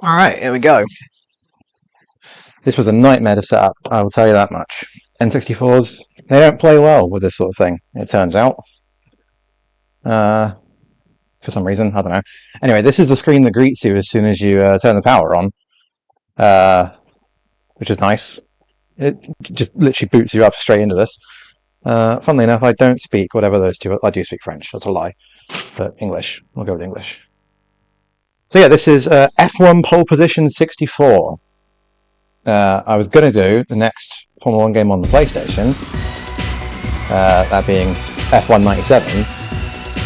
Alright, here we go. This was a nightmare to set up, I will tell you that much. N64s, they don't play well with this sort of thing, it turns out. For some reason, I don't know. Anyway, this is the screen that greets you as soon as you turn the power on, which is nice. It just literally boots you up straight into this. Funnily enough, I don't speak whatever those two. I do speak French, that's a lie. But English, we'll go with English. So yeah, this is F1 Pole Position 64. I was going to do the next Formula 1 game on the PlayStation, that being F1 97,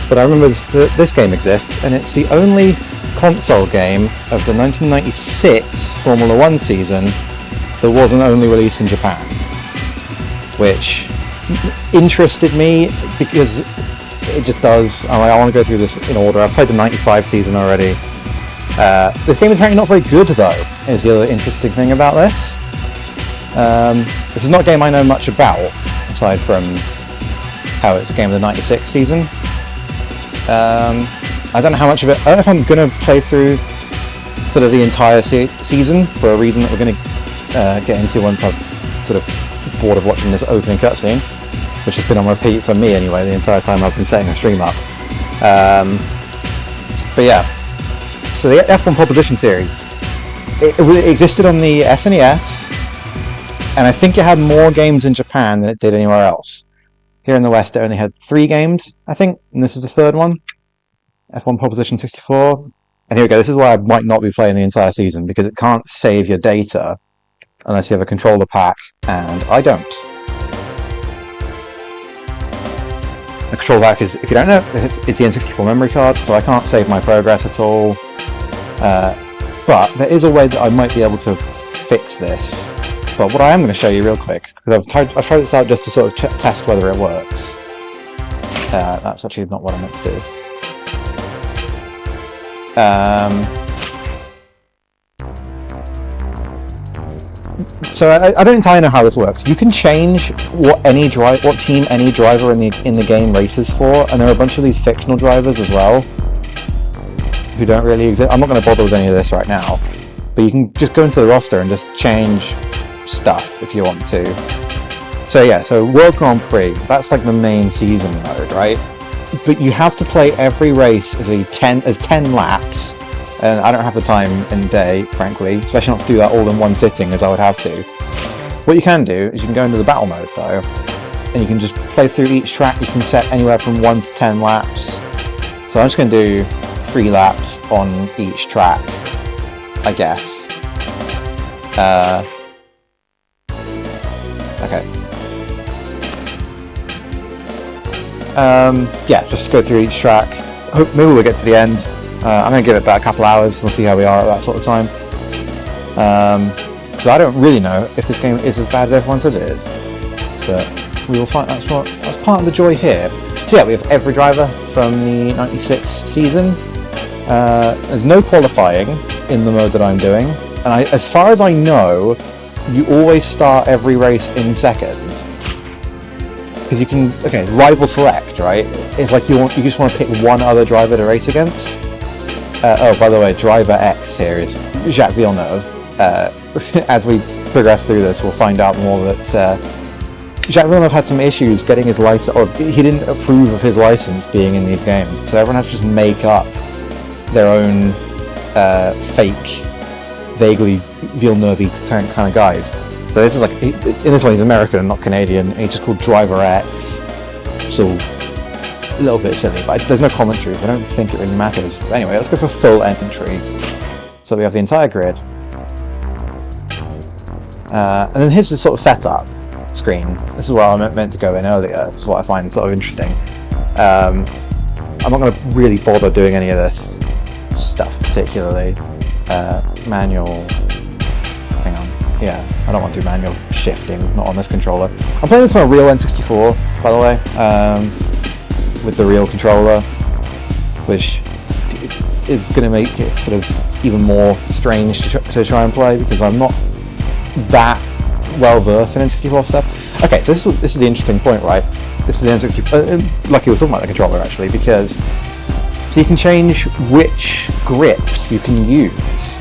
but I remember that this game exists, and it's the only console game of the 1996 Formula 1 season that wasn't only released in Japan, which interested me because it just does. I want to go through this in order. I've played the 95 season already. This game is apparently not very good, though, is the other interesting thing about this. This is not a game I know much about, aside from how it's a game of the 96 season. I don't know how much of it. I don't know if I'm going to play through sort of the entire season for a reason that we're going to get into once I've sort of bored of watching this opening cutscene, which has been on repeat for me anyway the entire time I've been setting the stream up. But yeah. So the F1 Pole Position series, it existed on the SNES, and I think it had more games in Japan than it did anywhere else. Here in the West, it only had 3 games, I think, and this is the 3rd one. F1 Pole Position 64. And here we go, this is why I might not be playing the entire season, because it can't save your data unless you have a controller pack, and I don't. The controller pack is, if you don't know, it's the N64 memory card, so I can't save my progress at all. But there is a way that I might be able to fix this. But what I am going to show you real quick, because I've tried this out just to sort of test whether it works. That's actually not what I meant to do. So I don't entirely know how this works. You can change what team any driver in the game races for, and there are a bunch of these fictional drivers as well who don't really exist. I'm not going to bother with any of this right now, but you can just go into the roster and just change stuff if you want to. So yeah, so World Grand Prix, that's like the main season mode, right? But you have to play every race as 10 laps, and I don't have the time in the day, frankly, especially not to do that all in one sitting as I would have to. What you can do is you can go into the battle mode though, and you can just play through each track. You can set anywhere from 1 to 10 laps. So I'm just going to do 3 laps on each track, I guess. Okay. Yeah, just go through each track. Maybe we'll get to the end. I'm going to give it about a couple hours. We'll see how we are at that sort of time. So I don't really know if this game is as bad as everyone says it is, but we will find. That's part of the joy here. So yeah, we have every driver from the 96 season. There's no qualifying in the mode that I'm doing, and as far as I know, you always start every race in second. Because you can, rival select, right? It's like you just want to pick one other driver to race against. Oh, by the way, driver X here is Jacques Villeneuve. As we progress through this, we'll find out more that Jacques Villeneuve had some issues getting his license, or he didn't approve of his license being in these games. So everyone has to just make up their own fake, vaguely Villeneuve kind of guys. So this is like, in this one he's American and not Canadian, and he's just called Driver X. So a little bit silly, but there's no commentary, so I don't think it really matters. But anyway, let's go for full entry. So we have the entire grid. And then here's the sort of setup screen. This is where I meant to go in earlier. This is what I find sort of interesting. I'm not going to really bother doing any of this stuff particularly. Manual. Hang on. Yeah, I don't want to do manual shifting, not on this controller. I'm playing this on a real N64, by the way, with the real controller, which is going to make it sort of even more strange to try and play, because I'm not that well versed in N64 stuff. Okay, so this is the interesting point, right? This is the N64. Lucky we're talking about the controller actually, because so So you can change which grips you can use.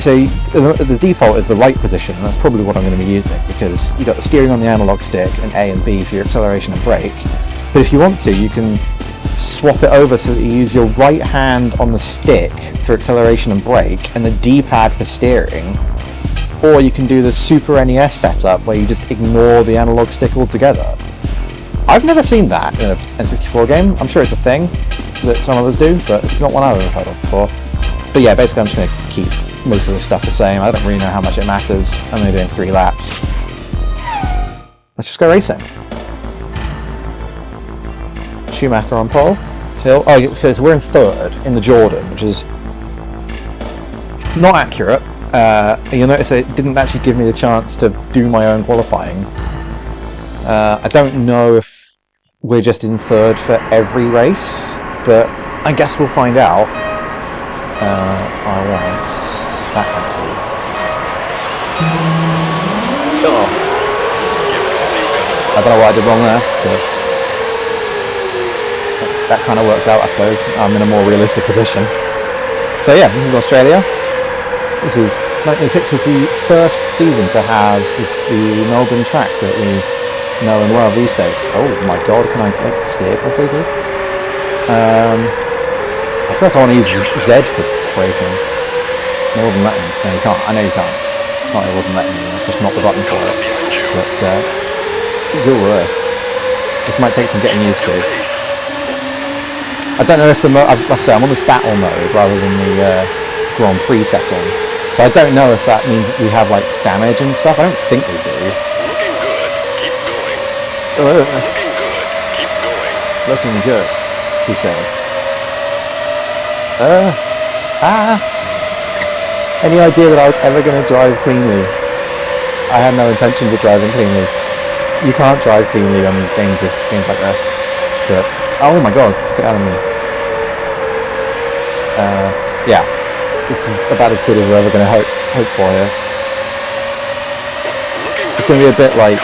So the default is the right position, and that's probably what I'm going to be using, because you've got the steering on the analog stick and A and B for your acceleration and brake. But if you want to, you can swap it over so that you use your right hand on the stick for acceleration and brake, and the D-pad for steering. Or you can do the Super NES setup where you just ignore the analog stick altogether. I've never seen that in a N64 game. I'm sure it's a thing that some others do, but it's not one I've ever heard of before. But yeah, basically I'm just going to keep most of the stuff the same. I don't really know how much it matters. I'm only doing 3 laps. Let's just go racing. Schumacher on pole. Hill. Oh, because we're in 3rd in the Jordan, which is not accurate. You'll notice it didn't actually give me the chance to do my own qualifying. I don't know if we're just in 3rd for every race, but I guess we'll find out. Alright. That kind of cool. Oh. I don't know what I did wrong there, but that kind of works out, I suppose. I'm in a more realistic position. So yeah, this is Australia. This is 1986 was the first season to have the Melbourne track that we know and love these days. Oh my god, can I steer properly, please? I feel like I want to use Z for braking. It wasn't letting me. No, you can't. I know you can't. Not it wasn't letting me. Just not the button for it. But this might take some getting used to. I don't know if the like I say, I'm on this battle mode rather than the Grand Prix setting. So I don't know if that means that we have like damage and stuff. I don't think we do. Looking good. Keep going. Looking good. Keep going. Looking good, he says. Any idea that I was ever going to drive cleanly? I had no intentions of driving cleanly. You can't drive cleanly on games like this. But oh my god, get out of me. Yeah. This is about as good as we're ever going to hope for here. It's going to be a bit like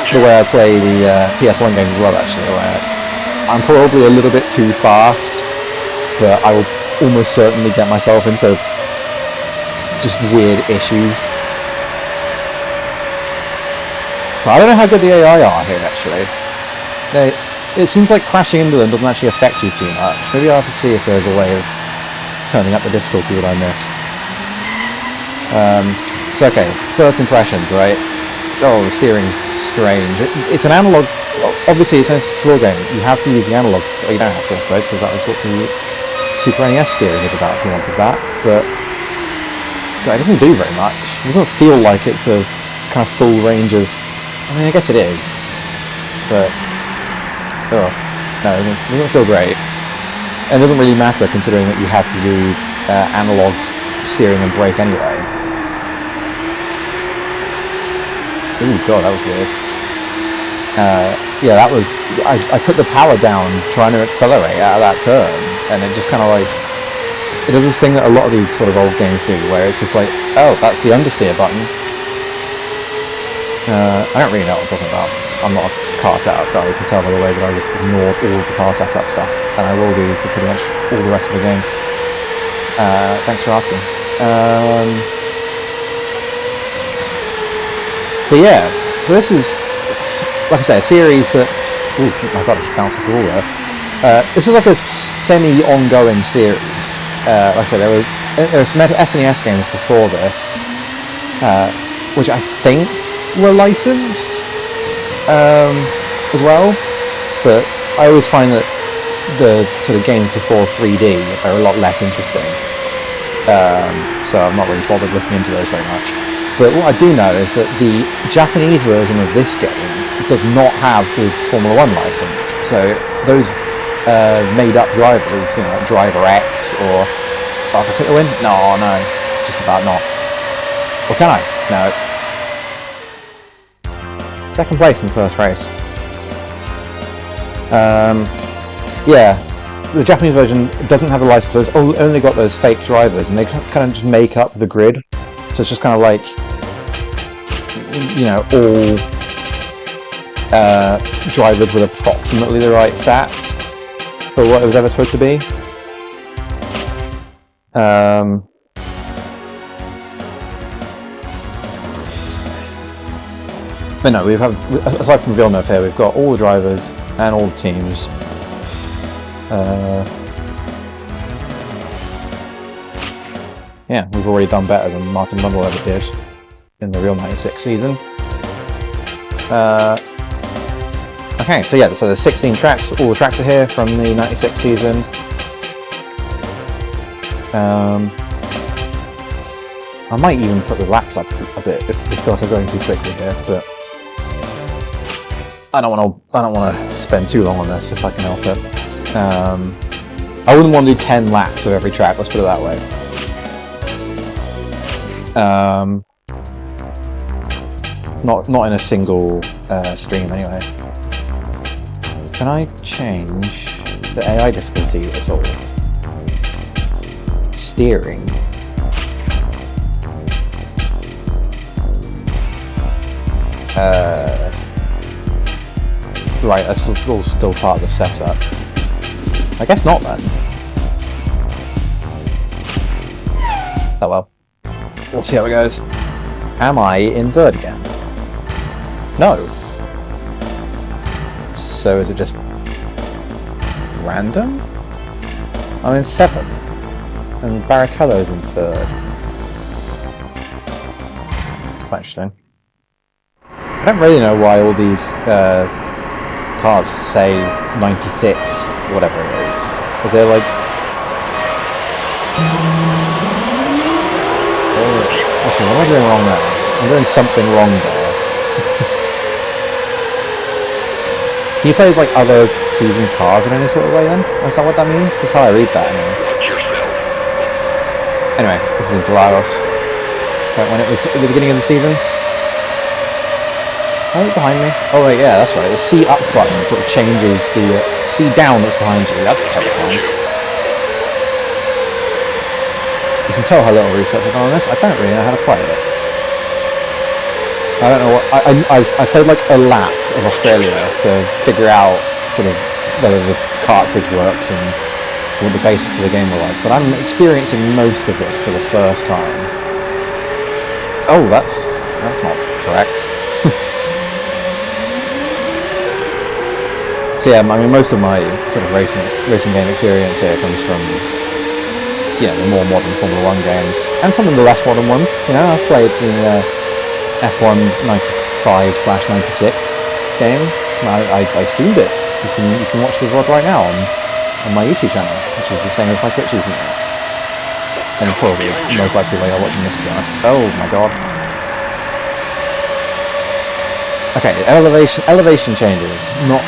the way I play the PS1 games as well, actually, where I'm probably a little bit too fast, but I will almost certainly get myself into just weird issues. But I don't know how good the AI are here, actually. It seems like crashing into them doesn't actually affect you too much. Maybe I'll have to see if there's a way of turning up the difficulty that I missed. So okay, first impressions, right? Oh, the steering's strange. It's an analog. Obviously, it's a floor game. You have to use the analogs. You don't have to, I suppose, because that was what the Super NES steering is about. If you wanted that, but it doesn't do very much. It doesn't feel like it's a kind of full range of. I mean, I guess it is, but no, it doesn't feel great. And it doesn't really matter considering that you have to do analog steering and brake anyway. Ooh, god, that was weird. Yeah, that was... I put the power down trying to accelerate out of that turn, and it just kind of like... It does this thing that a lot of these sort of old games do, where it's just like, oh, that's the understeer button. I don't really know what I'm talking about. I'm not a car setup guy, you can tell by the way that I just ignored all of the car setup stuff, and I will do for pretty much all the rest of the game. Thanks for asking. But yeah, so this is, like I say, a series that... Ooh, my god, I just bounced off the wall there. This is like a semi-ongoing series. Like I said, there were some SNES games before this, which I think were licensed as well, but I always find that the sort of games before 3D are a lot less interesting, so I'm not really bothered looking into those very much. But what I do know is that the Japanese version of this game does not have the Formula 1 license, so those made up drivers, you know, like Driver X or... Oh, can I take the win? No, just about not. Or can I? No. Second place in the first race. Yeah, the Japanese version doesn't have a license, so it's only got those fake drivers, and they kind of just make up the grid. So it's just kind of like, you know, all drivers with approximately the right stats for what it was ever supposed to be. But no, aside from Villeneuve here, we've got all the drivers and all the teams. Yeah, we've already done better than Martin Brundle ever did in the real 96 season. Okay, so yeah, so there's 16 tracks, all the tracks are here from the 96 season. I might even put the laps up a bit if I feel like I'm going too quickly here, but I don't want to spend too long on this if I can help it. I wouldn't want to do 10 laps of every track. Let's put it that way. Not in a single stream anyway. Can I change the AI difficulty at all? Steering. Right, that's still part of the setup. I guess not then. Oh well. We'll see how it goes. Am I in third again? No. So is it just random? I'm in 7th. And Barrichello's in 3rd. It's quite interesting. I don't really know why all these cars say 96, whatever it is. Is there like... Okay, what am I doing wrong there? I'm doing something wrong there. Can you play as like other seasons' cars in any sort of way then? Is that what that means? That's how I read that anyway. Anyway, this is Interlagos. Right, when it was at the beginning of the season. Oh, behind me. Oh wait, yeah, that's right. The C up button sort of changes the C down that's behind you. That's terrifying. You can tell how little research I've done on this. I don't really know how to play it. I don't know what... I played like a lap of Australia to figure out sort of whether the cartridge worked and what the basics of the game were like. But I'm experiencing most of this for the first time. Oh, that's not correct. So yeah, I mean, most of my sort of racing game experience here comes from, you know, the more modern Formula 1 games, and some of the less modern ones. You know, I've played the F1 95/96 game. I streamed it. You can watch the VOD right now on my YouTube channel, which is the same as my Twitch username. And probably most likely while you're watching this, to be honest. Oh my god. Okay, elevation changes. Not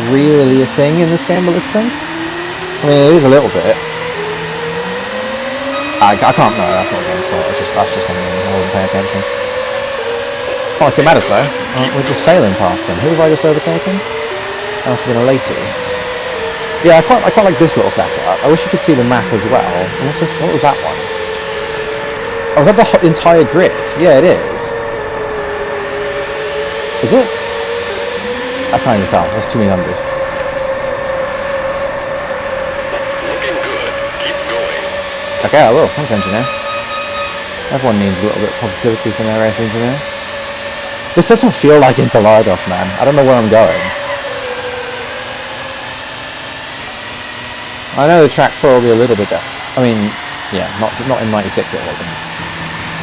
really a thing in this game, but it makes sense. I mean, it is a little bit. I can't. No, that's not a game slot. That's just something I wasn't paying attention. Not like it matters though. We're just sailing past them. Who have I just overtaken? That must have been a Lacey. Yeah, I quite like this little setup. I wish you could see the map as well. What was that one? Oh, is that the entire grid? Yeah, it is. Is it? I can't even tell. There's too many numbers. Looking good. Keep going. Okay, I will. Thanks, engineer. Everyone needs a little bit of positivity from their race engineer. This doesn't feel like Interlagos, man. I don't know where I'm going. I know the track's probably a little bit better. I mean, yeah, not in 96 it wasn't.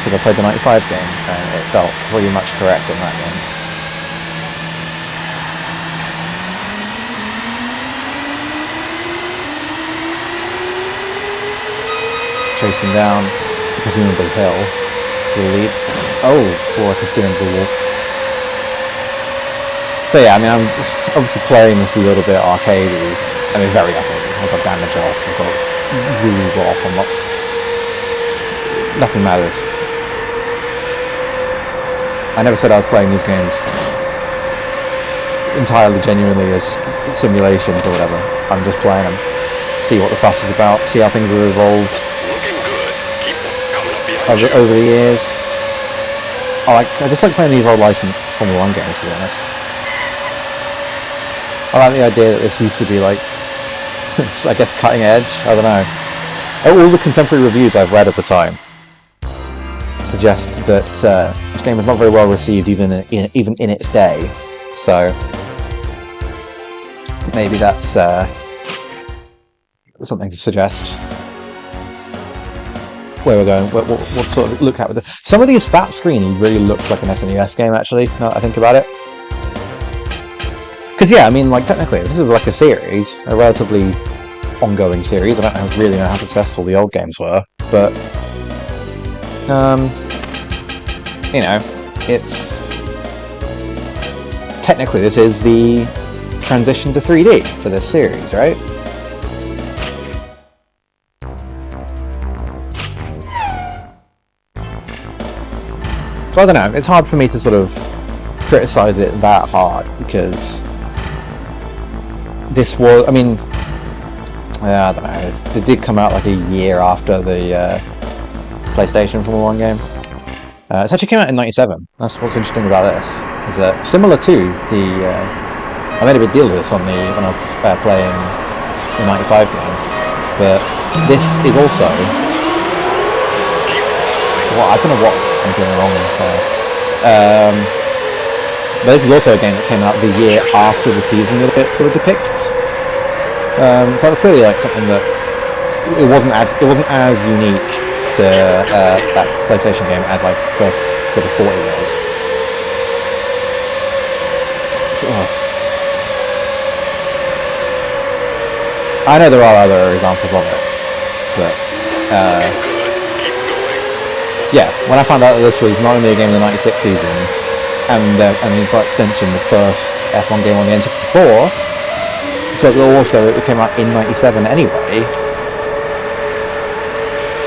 Because I played the 95 game and it felt pretty much correct in that game. Chasing down, presumably hill, to the lead. Oh, or I can steer into the wall. So yeah, I mean, I'm obviously playing this a little bit arcadey. I mean, very arcadey. I've got damage off, I've got wheels off, I'm not... Nothing matters. I never said I was playing these games entirely genuinely as simulations or whatever. I'm just playing them. See what the fuss was about, see how things have evolved over the years. I just like playing the Evolved License Formula 1 games, to be honest. I like the idea that this used to be like, I guess, cutting edge. I don't know. all the contemporary reviews I've read at the time suggest that this game was not very well received even in its day. So maybe that's something to suggest where we're going. What sort of look at with it. Some of these that screen really looks like an SNES game, actually. Now that I think about it. Because yeah, I mean, like technically, this is like a series, a relatively ongoing series. I don't really know how successful the old games were, but you know, it's technically this is the transition to 3D for this series, right? So I don't know, it's hard for me to sort of criticize it that hard, because this was, I mean, I don't know, it did come out like a year after the PlayStation Formula 1 game. It actually came out in '97. That's what's interesting about this, is that similar to the, I made a big deal of this when I was playing the '95 game, but this is also, well, I don't know what I'm doing wrong there. But this is also a game that came out the year after the season that it sort of depicts. So that's clearly like something that it wasn't as unique to that PlayStation game as I first sort of thought it was. I know there are other examples of it, but yeah, when I found out that this was not only a game of the '96 season, and by extension the first F1 game on the N64, but also it came out in '97 anyway.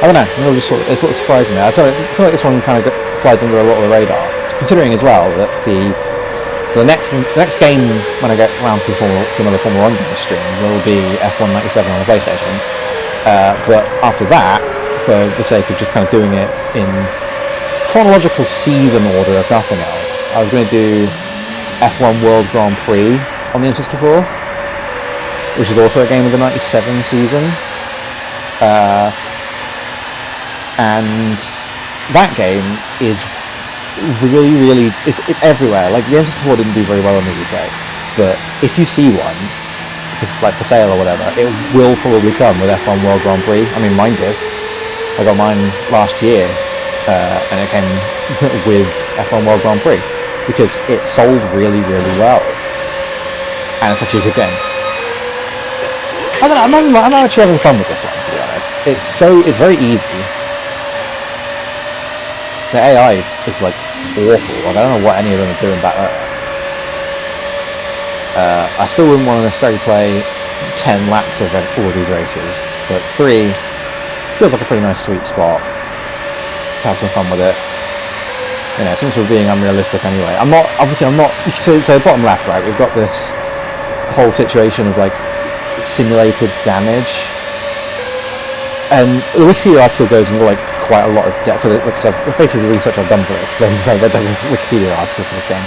I don't know, it sort of surprised me. I feel like this one kind of flies under a lot of the radar, considering as well that the next game when I get around to another Formula 1 game stream will be F1 '97 on the PlayStation. But after that, for the sake of just kind of doing it in chronological season order, if nothing else, I was going to do F1 World Grand Prix on the N64, which is also a game of the '97 season. And that game is really, it's everywhere. Like, the N64 didn't do very well in the UK, but if you see one, just like for sale or whatever, it will probably come with F1 World Grand Prix. I mean, mine did. I got mine last year, and it came with F1 World Grand Prix, because it sold really well. And it's actually a good game. I don't know, I'm actually having fun with this one, to be honest. It's very easy. The AI is like awful. I don't know what any of them are doing back there. I still wouldn't want to necessarily play 10 laps of all of these races, but 3 feels like a pretty nice sweet spot to have some fun with it. You know, since we're being unrealistic anyway. I'm not. So bottom left, right, we've got this whole situation of like simulated damage, and the Wikipedia article goes into like quite a lot of depth for it, because basically the research I've done for this, so I read the Wikipedia article for this game,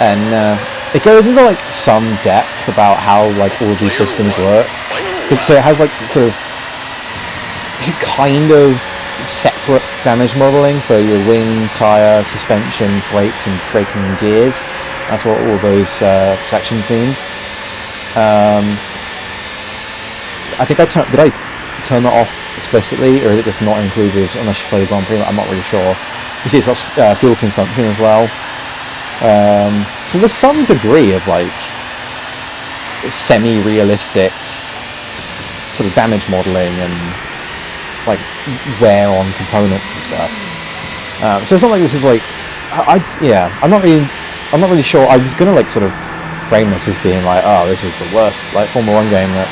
and it goes into like some depth about how like all of these systems work. So it has like sort of kind of separate damage modeling for your wing, tyre, suspension, brakes, and braking and gears. That's what all those sections mean. I think did I turn that off explicitly, or is it just not included unless you play the Grand Prix? I'm not really sure. You see, it's got fuel consumption as well. So there's some degree of like semi-realistic sort of damage modeling and like wear on components and stuff. So it's not like this is like I'm not really sure. I was gonna like sort of frame this as being like, oh, this is the worst like Formula 1 game that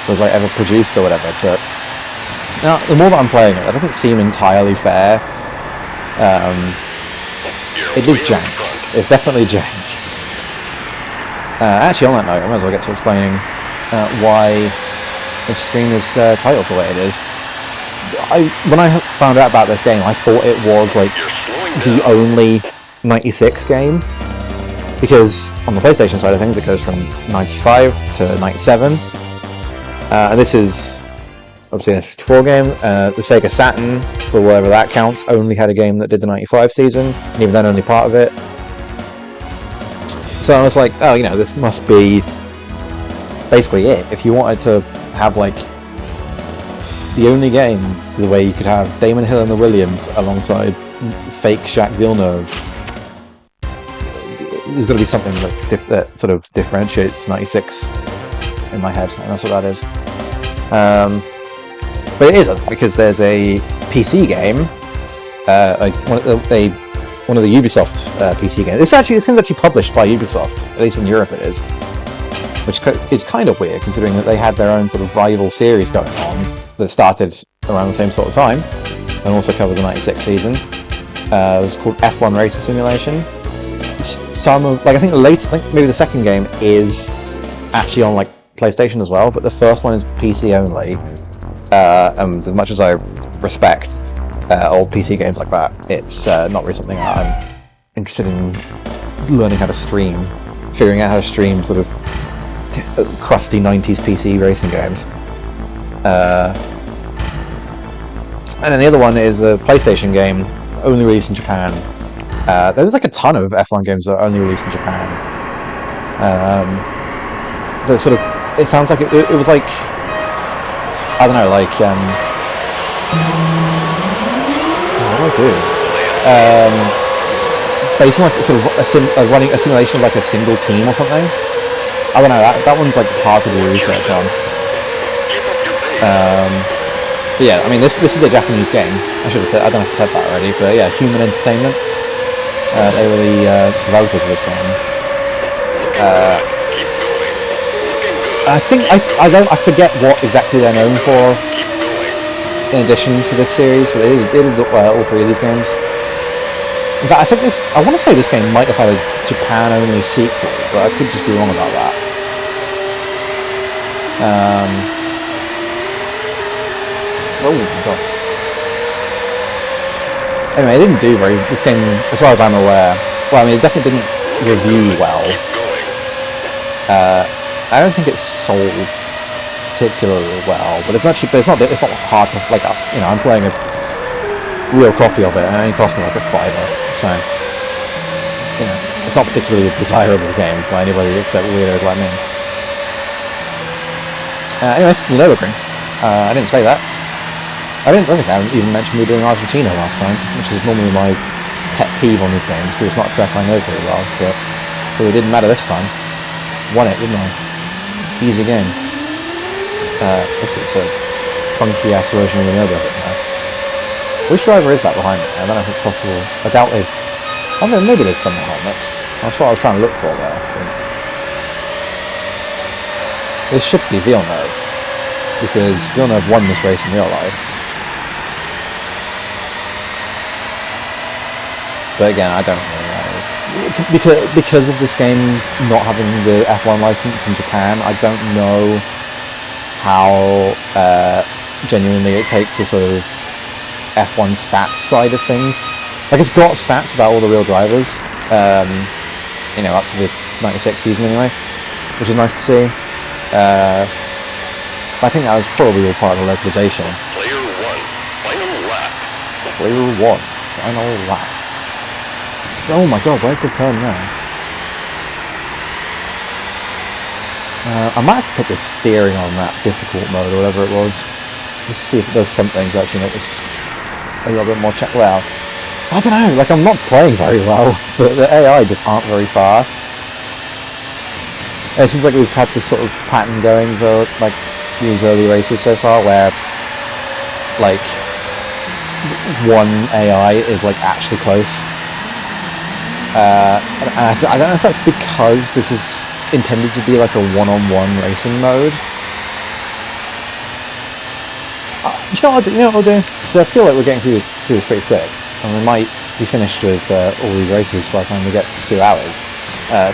was like ever produced or whatever, but now the more that I'm playing it, that doesn't seem entirely fair. It is jank. It's definitely jank. Actually, on that note, I might as well get to explaining why the stream is titled the way it is. When I found out about this game, I thought it was like the only '96 game, because on the PlayStation side of things, it goes from '95 to '97, and this is obviously, a 64 game. The Sega Saturn, for whatever that counts, only had a game that did the 95 season, and even then only part of it. So I was like, oh, this must be basically it. If you wanted to have, like, the only game the way you could have Damon Hill and the Williams alongside fake Jacques Villeneuve, there's got to be something that sort of differentiates 96 in my head, and that's what that is. But it isn't, because there's a PC game, one of the Ubisoft PC games. It's actually published by Ubisoft, at least in Europe it is, which is kind of weird considering that they had their own sort of rival series going on that started around the same sort of time and also covered the 96 season. It was called F1 Racer Simulation. I think maybe the second game is actually on like PlayStation as well, but the first one is PC only. And as much as I respect old PC games like that, it's not really something that I'm interested in learning how to stream, figuring out how to stream sort of crusty 90s PC racing games. And then the other one is a PlayStation game, only released in Japan. There's like a ton of F1 games that are only released in Japan. It sounds like it was like, I don't know, like, what do I do? Based on like sort of running a simulation of like a single team or something. I don't know, that one's like hard to do research on. But yeah, I mean this is a Japanese game. I should have said, I don't know if I said that already, but yeah, Human Entertainment. They were the developers of this game. I think I forget what exactly they're known for in addition to this series, but they did all three of these games. In fact, I want to say this game might have had a Japan-only sequel, but I could just be wrong about that. Oh my god. Anyway, it didn't do this game, as far as I'm aware. Well, I mean, it definitely didn't review well. I don't think it's sold particularly well, but it's not hard to, like, I'm playing a real copy of it, and it only cost me like a $5, so, it's not particularly a desirable game by anybody except weirdos like me. Anyway, this is the Nürburgring. I didn't say that. I think I even mentioned we were doing Argentina last time, which is normally my pet peeve on these games, because it's not a track I know very well, but it didn't matter this time. Won it, didn't I? Easy game. This is a funky-ass version of the Nürburgring now. Which driver is that behind me? I don't know if it's possible. I doubt they've... I don't know, maybe they've done the helmets. That's what I was trying to look for there. This should be Villeneuve, because Villeneuve won this race in real life. But again, I don't really know. Because of this game not having the F1 license in Japan, I don't know how genuinely it takes the sort of F1 stats side of things. Like, it's got stats about all the real drivers, up to the 96 season anyway, which is nice to see. I think that was probably all part of the localization. Player 1, final lap. Player 1, final lap. Oh my god, where's the turn now? I might have to put the steering on that difficult mode or whatever it was. Just see if it does something to actually make this a little bit more well, I don't know, like, I'm not playing very well, but the AI just aren't very fast. It seems like we've had this sort of pattern going for, like, these early races so far, where, like, one AI is, like, actually close. And I don't know if that's because this is intended to be like a one-on-one racing mode. You know what I'll do? So I feel like we're getting through this pretty quick, and we might be finished with all these races by the time we get to 2 hours.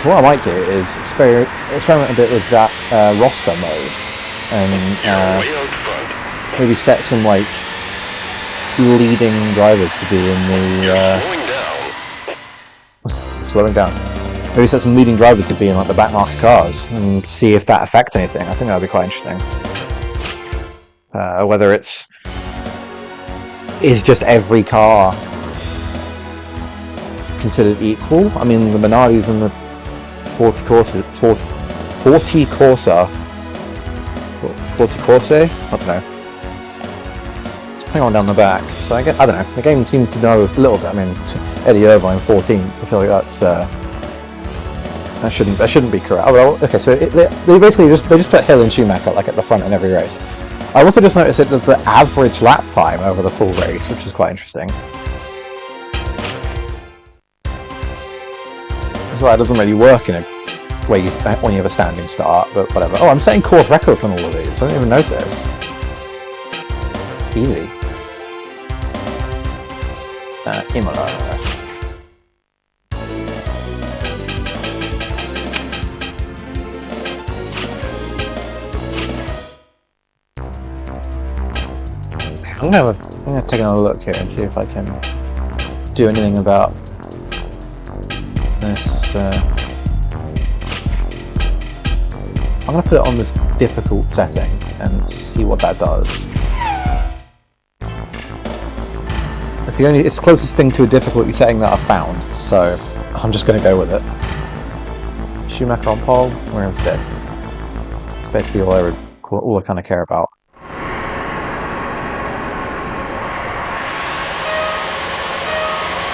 So what I might do is experiment a bit with that roster mode, and maybe set some like leading drivers to be in the slowing down. Maybe set some leading drivers to be in like the back market cars and see if that affects anything. I think that would be quite interesting. whether is just every car considered equal. I mean, the Minardi's and the 40 Corsa, I don't know. Hang on down the back. So I don't know. The game seems to know a little bit. I mean, Eddie Irvine 14th. I feel like that shouldn't be correct. Oh, well, okay, so they basically just put Hill and Schumacher like at the front in every race. I also just noticed that there's the average lap time over the full race, which is quite interesting. So that doesn't really work in a way when you have a standing start, but whatever. Oh, I'm setting course records on all of these. I didn't even notice. Easy. Imola. I'm gonna take another look here and see if I can do anything about this. I'm gonna put it on this difficult setting and see what that does. It's the closest thing to a difficulty setting that I've found, so I'm just going to go with it. Schumacher on pole, we're in fifth. It's basically all I kind of care about.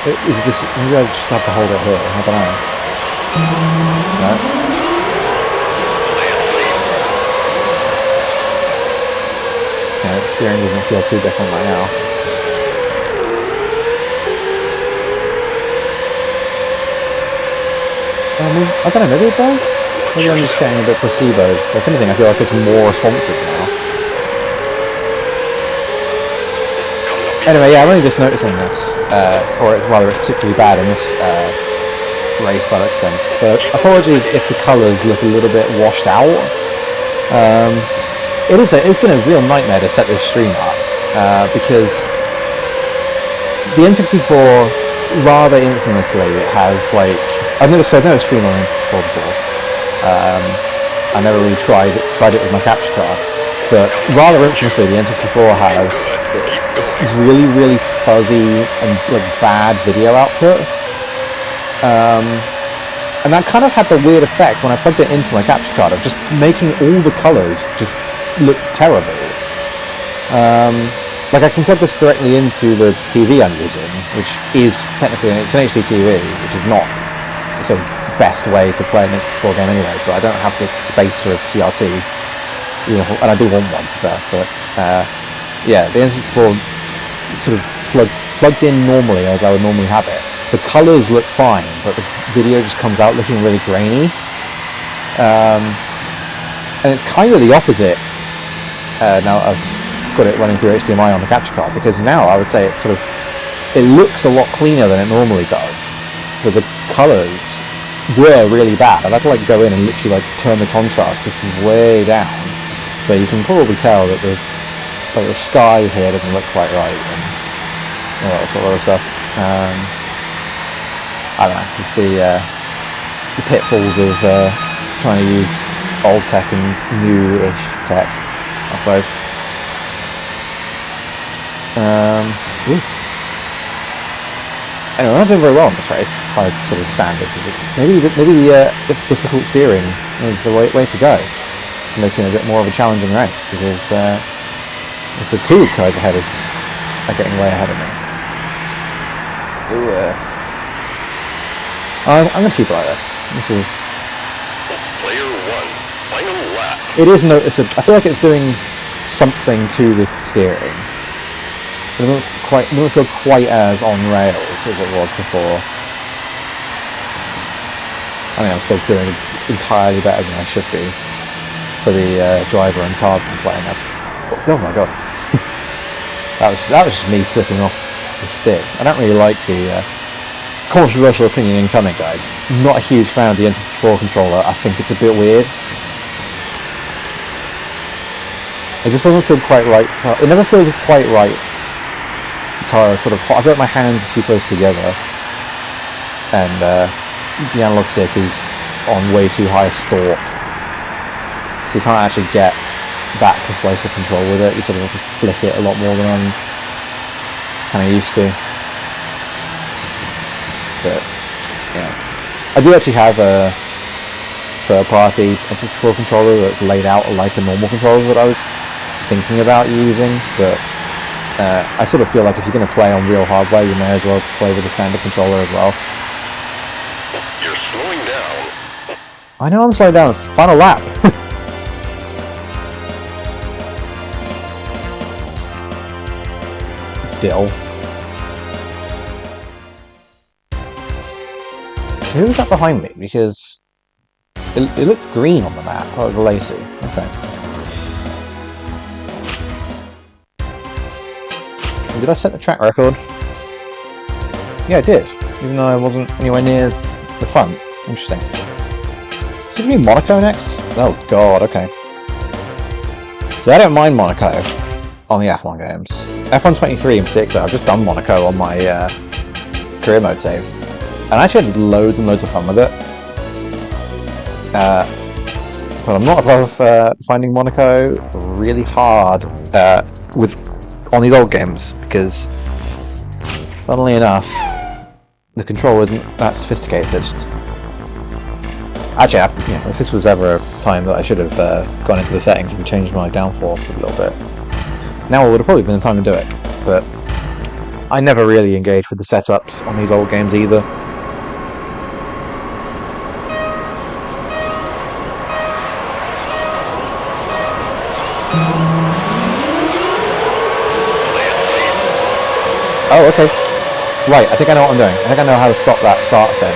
Is this? Maybe I just have to hold it here. I don't know. No. Yeah, the steering doesn't feel too different right now. I don't know, maybe it does? Maybe I'm just getting a bit placebo. If anything, I feel like it's more responsive now. Anyway, yeah, I'm only just noticing this, or rather it's particularly bad in this race by that sense. But apologies if the colours look a little bit washed out. It's been a real nightmare to set this stream up, because the N64 rather infamously has like... I've never streamed on N64 before. I never really tried it with my capture card, but rather infamously, the N64 has it's really, really fuzzy and like bad video output, and that kind of had the weird effect when I plugged it into my capture card of just making all the colours just look terrible. Like I can plug this directly into the TV I'm using, which is technically it's an HD TV, which is not the sort of best way to play an N64 game anyway, but I don't have the space for a CRT, and I do want one for that, but yeah, the N64 sort of plugged in normally as I would normally have it. The colours look fine, but the video just comes out looking really grainy, and it's kind of the opposite now I've got it running through HDMI on the capture card, because now I would say it looks a lot cleaner than it normally does. So the colours were really bad. I'd have to go in and literally turn the contrast just way down. But you can probably tell that the sky here doesn't look quite right, and all that sort of other stuff. I don't know, just the pitfalls of trying to use old tech and new-ish tech, I suppose. Anyway, I'm not doing very well in this race by sort of standards. Maybe the difficult steering is the way to go, making it a bit more of a challenging race, because it's the two guys ahead are getting way ahead of me. I'm going to keep it like this. This is Player one, final lap. It is noticeable. I feel like it's doing something to the steering. It doesn't feel quite as on rails as it was before. I mean, I'm still doing entirely better than I should be for the driver and card I'm playing as. Oh my god, that was just me slipping off the stick. I don't really like the controversial opinion incoming, guys. I'm not a huge fan of the N64 controller. I think it's a bit weird. It just doesn't feel quite right. It never feels quite right. Sort of, I've got my hands too close together, and the analog stick is on way too high a store, so you can't actually get that precise a control with it. You sort of have to flick it a lot more than I'm kind of used to. But yeah, I do actually have a third-party N64 controller that's laid out like a normal controller that I was thinking about using, but I sort of feel like if you're going to play on real hardware, you may as well play with a standard controller as well. You're slowing down. I know I'm slowing down. It's final lap. Dill. Who's that behind me? Because it looks green on the map. Oh, it's Lacey. Okay. Did I set the track record? Yeah, I did. Even though I wasn't anywhere near the front. Interesting. Is it going to be Monaco next? Oh god, okay. So I don't mind Monaco on the F1 games. F1 23 in particular, I've just done Monaco on my career mode save. And I actually had loads and loads of fun with it. But I'm not above finding Monaco really hard on these old games, because funnily enough, the control isn't that sophisticated. Actually, if this was ever a time that I should have gone into the settings and changed my downforce a little bit, now would have probably been the time to do it. But I never really engaged with the setups on these old games either. Oh, okay. Right, I think I know what I'm doing. I think I know how to stop that start thing.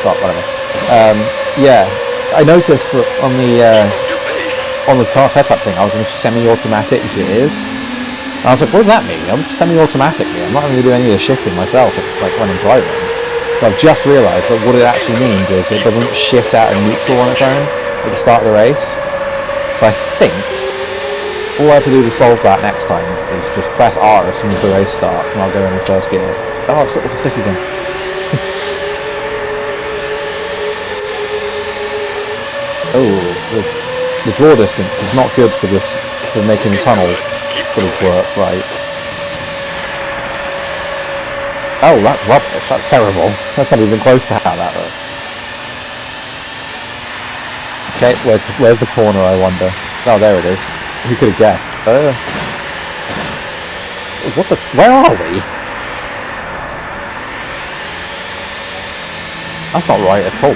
Stop, whatever. Yeah, I noticed that on the car setup thing, I was in semi-automatic gears. And I was like, what does that mean? I was semi-automatic here. I'm not going to do any of the shifting myself, like when I'm driving. But I've just realised that what it actually means is it doesn't shift out of neutral on its own at the start of the race. So I think all I have to do to solve that next time is just press R as soon as the race starts, and I'll go in the first gear. Oh, it's stick again. Oh, the draw distance is not good for this, for making the tunnel sort of work right. Oh, that's rubbish. That's terrible. That's not even close to how that works. Okay, where's the corner, I wonder? Oh, there it is. Who could have guessed? What the? Where are we? That's not right at all.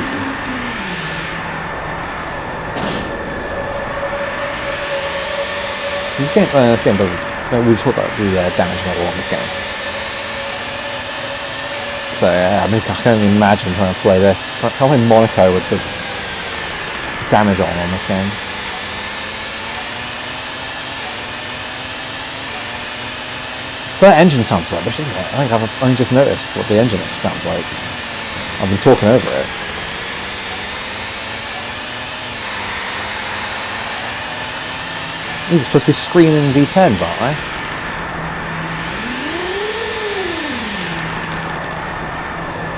This game doesn't. We talked about the damage model on this game. So I mean, I can't even imagine trying to play this. I can't play Monaco with the damage on this game. But that engine sounds rubbish, isn't it? I think I've only just noticed what the engine sounds like. I've been talking over it. These are supposed to be screaming V10s, aren't they?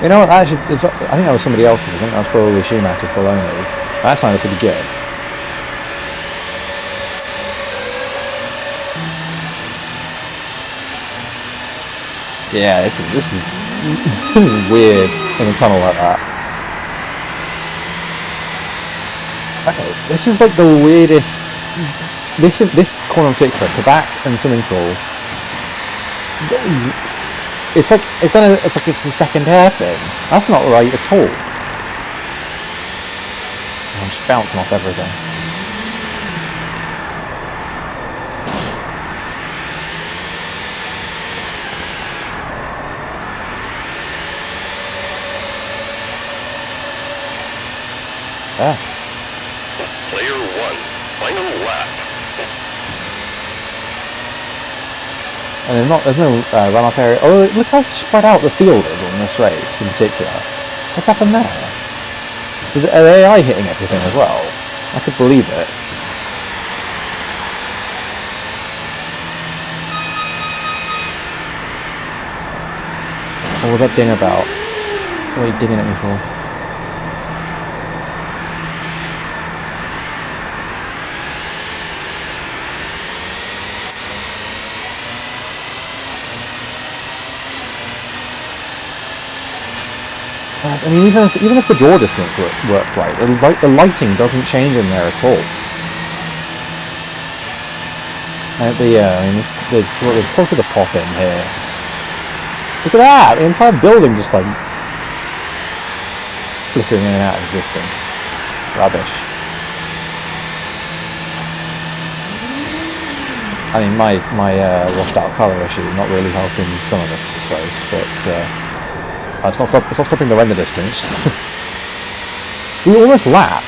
You know what, actually, I think that was somebody else's. I think that was probably Schumacher's below me. That sounded pretty good. Yeah, this is weird in a tunnel like that. Okay, this is like the weirdest. This corner in particular, to back and swimming pool. It's like it's a second hair thing. That's not right at all. I'm just bouncing off everything. Yeah. Player 1, final lap. And there's no runoff area. Oh, look how spread out the field is on this race in particular. What's happened there? Is the AI hitting everything as well? I could believe it. What was that ding about? What are you dinging at me for? I mean, even if the draw distance worked right, the lighting doesn't change in there at all. Yeah, I mean, look at the pop in here. Look at that! The entire building just like flickering in and out of existence. Rubbish. I mean, my washed out colour issue not really helping some of this, I suppose, but it's not stopping the render distance. We almost lap.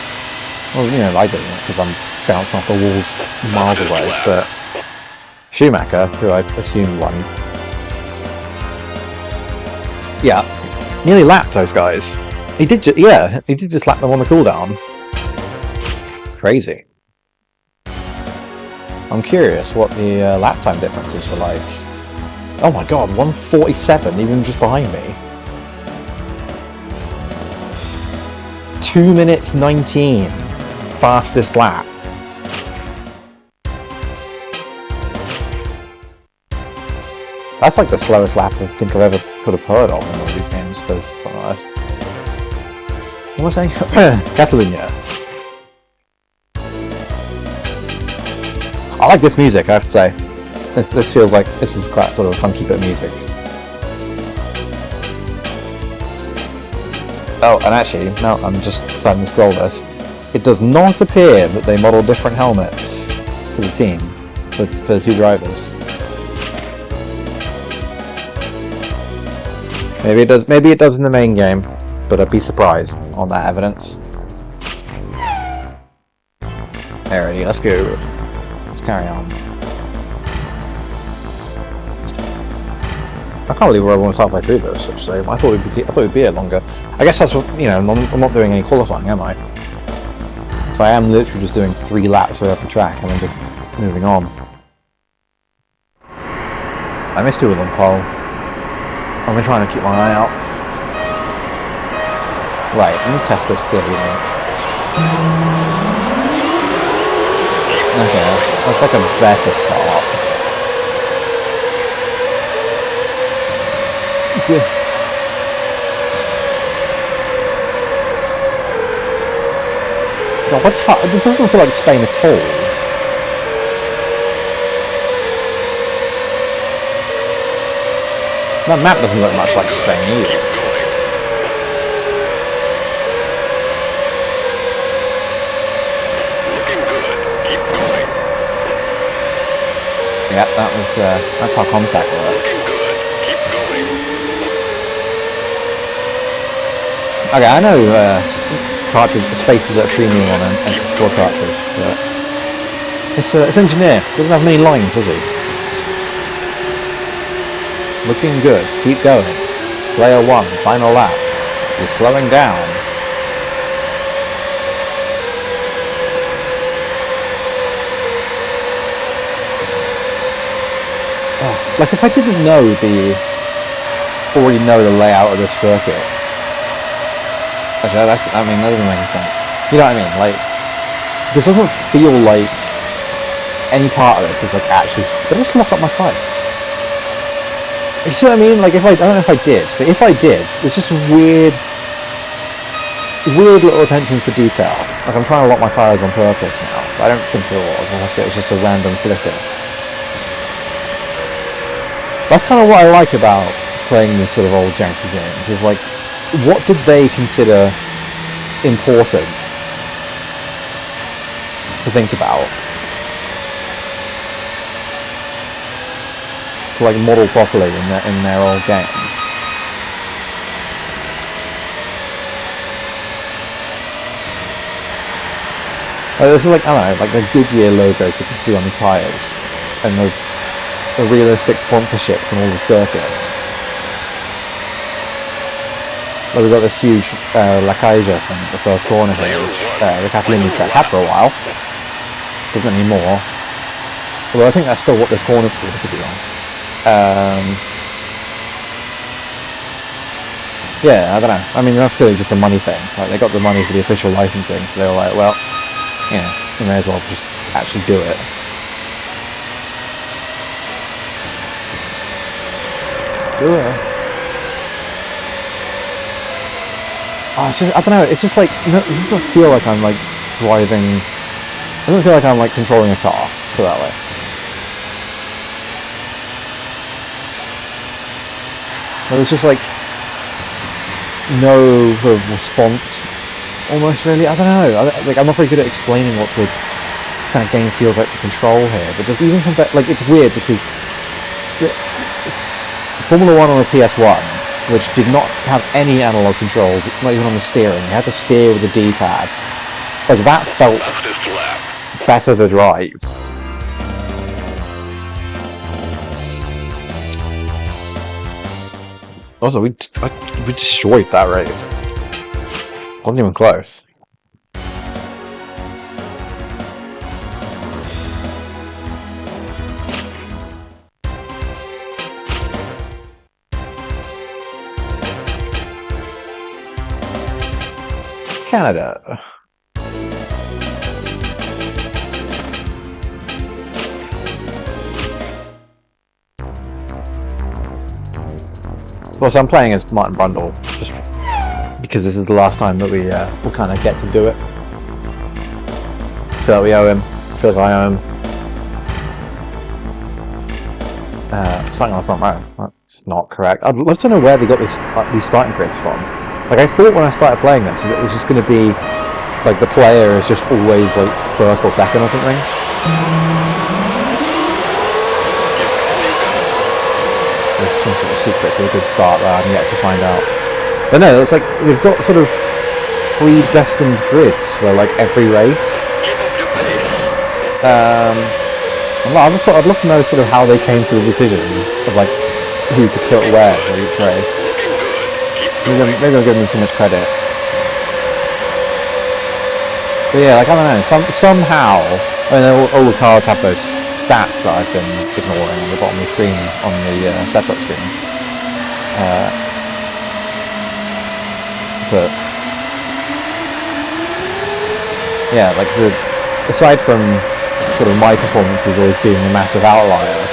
Well, you know, I don't, because I'm bouncing off the walls miles away, but Schumacher, who I assume won, yeah, nearly lapped those guys. He did just lap them on the cooldown. Crazy. I'm curious what the lap time differences were like. Oh my god, 1:47, even just behind me. 2 minutes 19, fastest lap. That's like the slowest lap I think I've ever sort of heard of in one of these games for something like this. What was I saying? Catalunya. I like this music, I have to say. This feels like this is quite sort of a funky bit of music. Oh, and actually, now I'm just starting to scroll this. It does not appear that they model different helmets for the team, for the two drivers. Maybe it does in the main game, but I'd be surprised on that evidence. Alrighty, let's go. Let's carry on. I can't believe we're almost halfway through this, actually. I thought we'd be here longer. I guess that's what, you know, I'm not doing any qualifying, am I? So I am literally just doing 3 laps around the track and then just moving on. I missed 2 of them, Paul. I've been trying to keep my eye out. Right, let me test this theory now. Okay, that's like a better start. God, what the fuck? This doesn't feel like Spain at all. That map doesn't look much like Spain either. Yeah, that's how contact works. Okay, I know cartridge spaces at a premium on an N64 cartridge, but it's engineer. Doesn't have many lines, does he? Looking good. Keep going. Player 1, final lap. You're slowing down. Oh, like if I didn't already know the layout of this circuit. Actually, that doesn't make any sense. You know what I mean? Like, this doesn't feel like any part of this is like actually. Did I just lock up my tires? You see what I mean? Like, I don't know if I did, but if I did, there's just weird little attentions to detail. Like, I'm trying to lock my tires on purpose now, but I don't think it was. I think it was just a random flicker. That's kind of what I like about playing these sort of old janky games, is like, what did they consider important to think about? To like model properly in their old games. This is like, I don't know, like the Goodyear logos you can see on the tyres, and the realistic sponsorships and all the circuits. Well, we've got this huge La Caixa from the first corner here, which the Catalunya track had for a while. Doesn't anymore. Although I think that's still what this corner's called, to be honest. Yeah, I don't know. I mean, that's really just a money thing. Like, they got the money for the official licensing, so they were like, well, yeah, you may as well just actually do it. it's just, I don't know. It's just like it doesn't feel like I'm like driving. It doesn't feel like I'm like controlling a car. Put it that way. There's just like no sort of response, almost really. I don't know. Like I'm not very good at explaining what the kind of game feels like to control here. But there's even like it's weird because Formula One on the PS1, which did not have any analog controls, not even on the steering. You had to steer with the D-pad. Like that felt better to drive. Also, we destroyed that race. Wasn't even close. Canada. Well, so I'm playing as Martin Brundle, just because this is the last time that we'll kind of get to do it. Feel like we owe him. Feel like I owe him. Starting on the front row. That's not correct. I'd love to know where they got these starting grids from. Like I thought when I started playing this, it was just going to be like the player is just always like first or second or something. There's some sort of secret to a good start that I'm yet to find out. But no, it's like they've got sort of predestined grids where like every race. I'd love to know sort of how they came to the decision of like who to put where for each race. Maybe I'm giving them too much credit. But yeah, like I don't know. Somehow, I mean, all the cars have those stats that I've been ignoring on the bottom of the screen on the setup screen. But yeah, like aside from sort of my performances always being a massive outlier,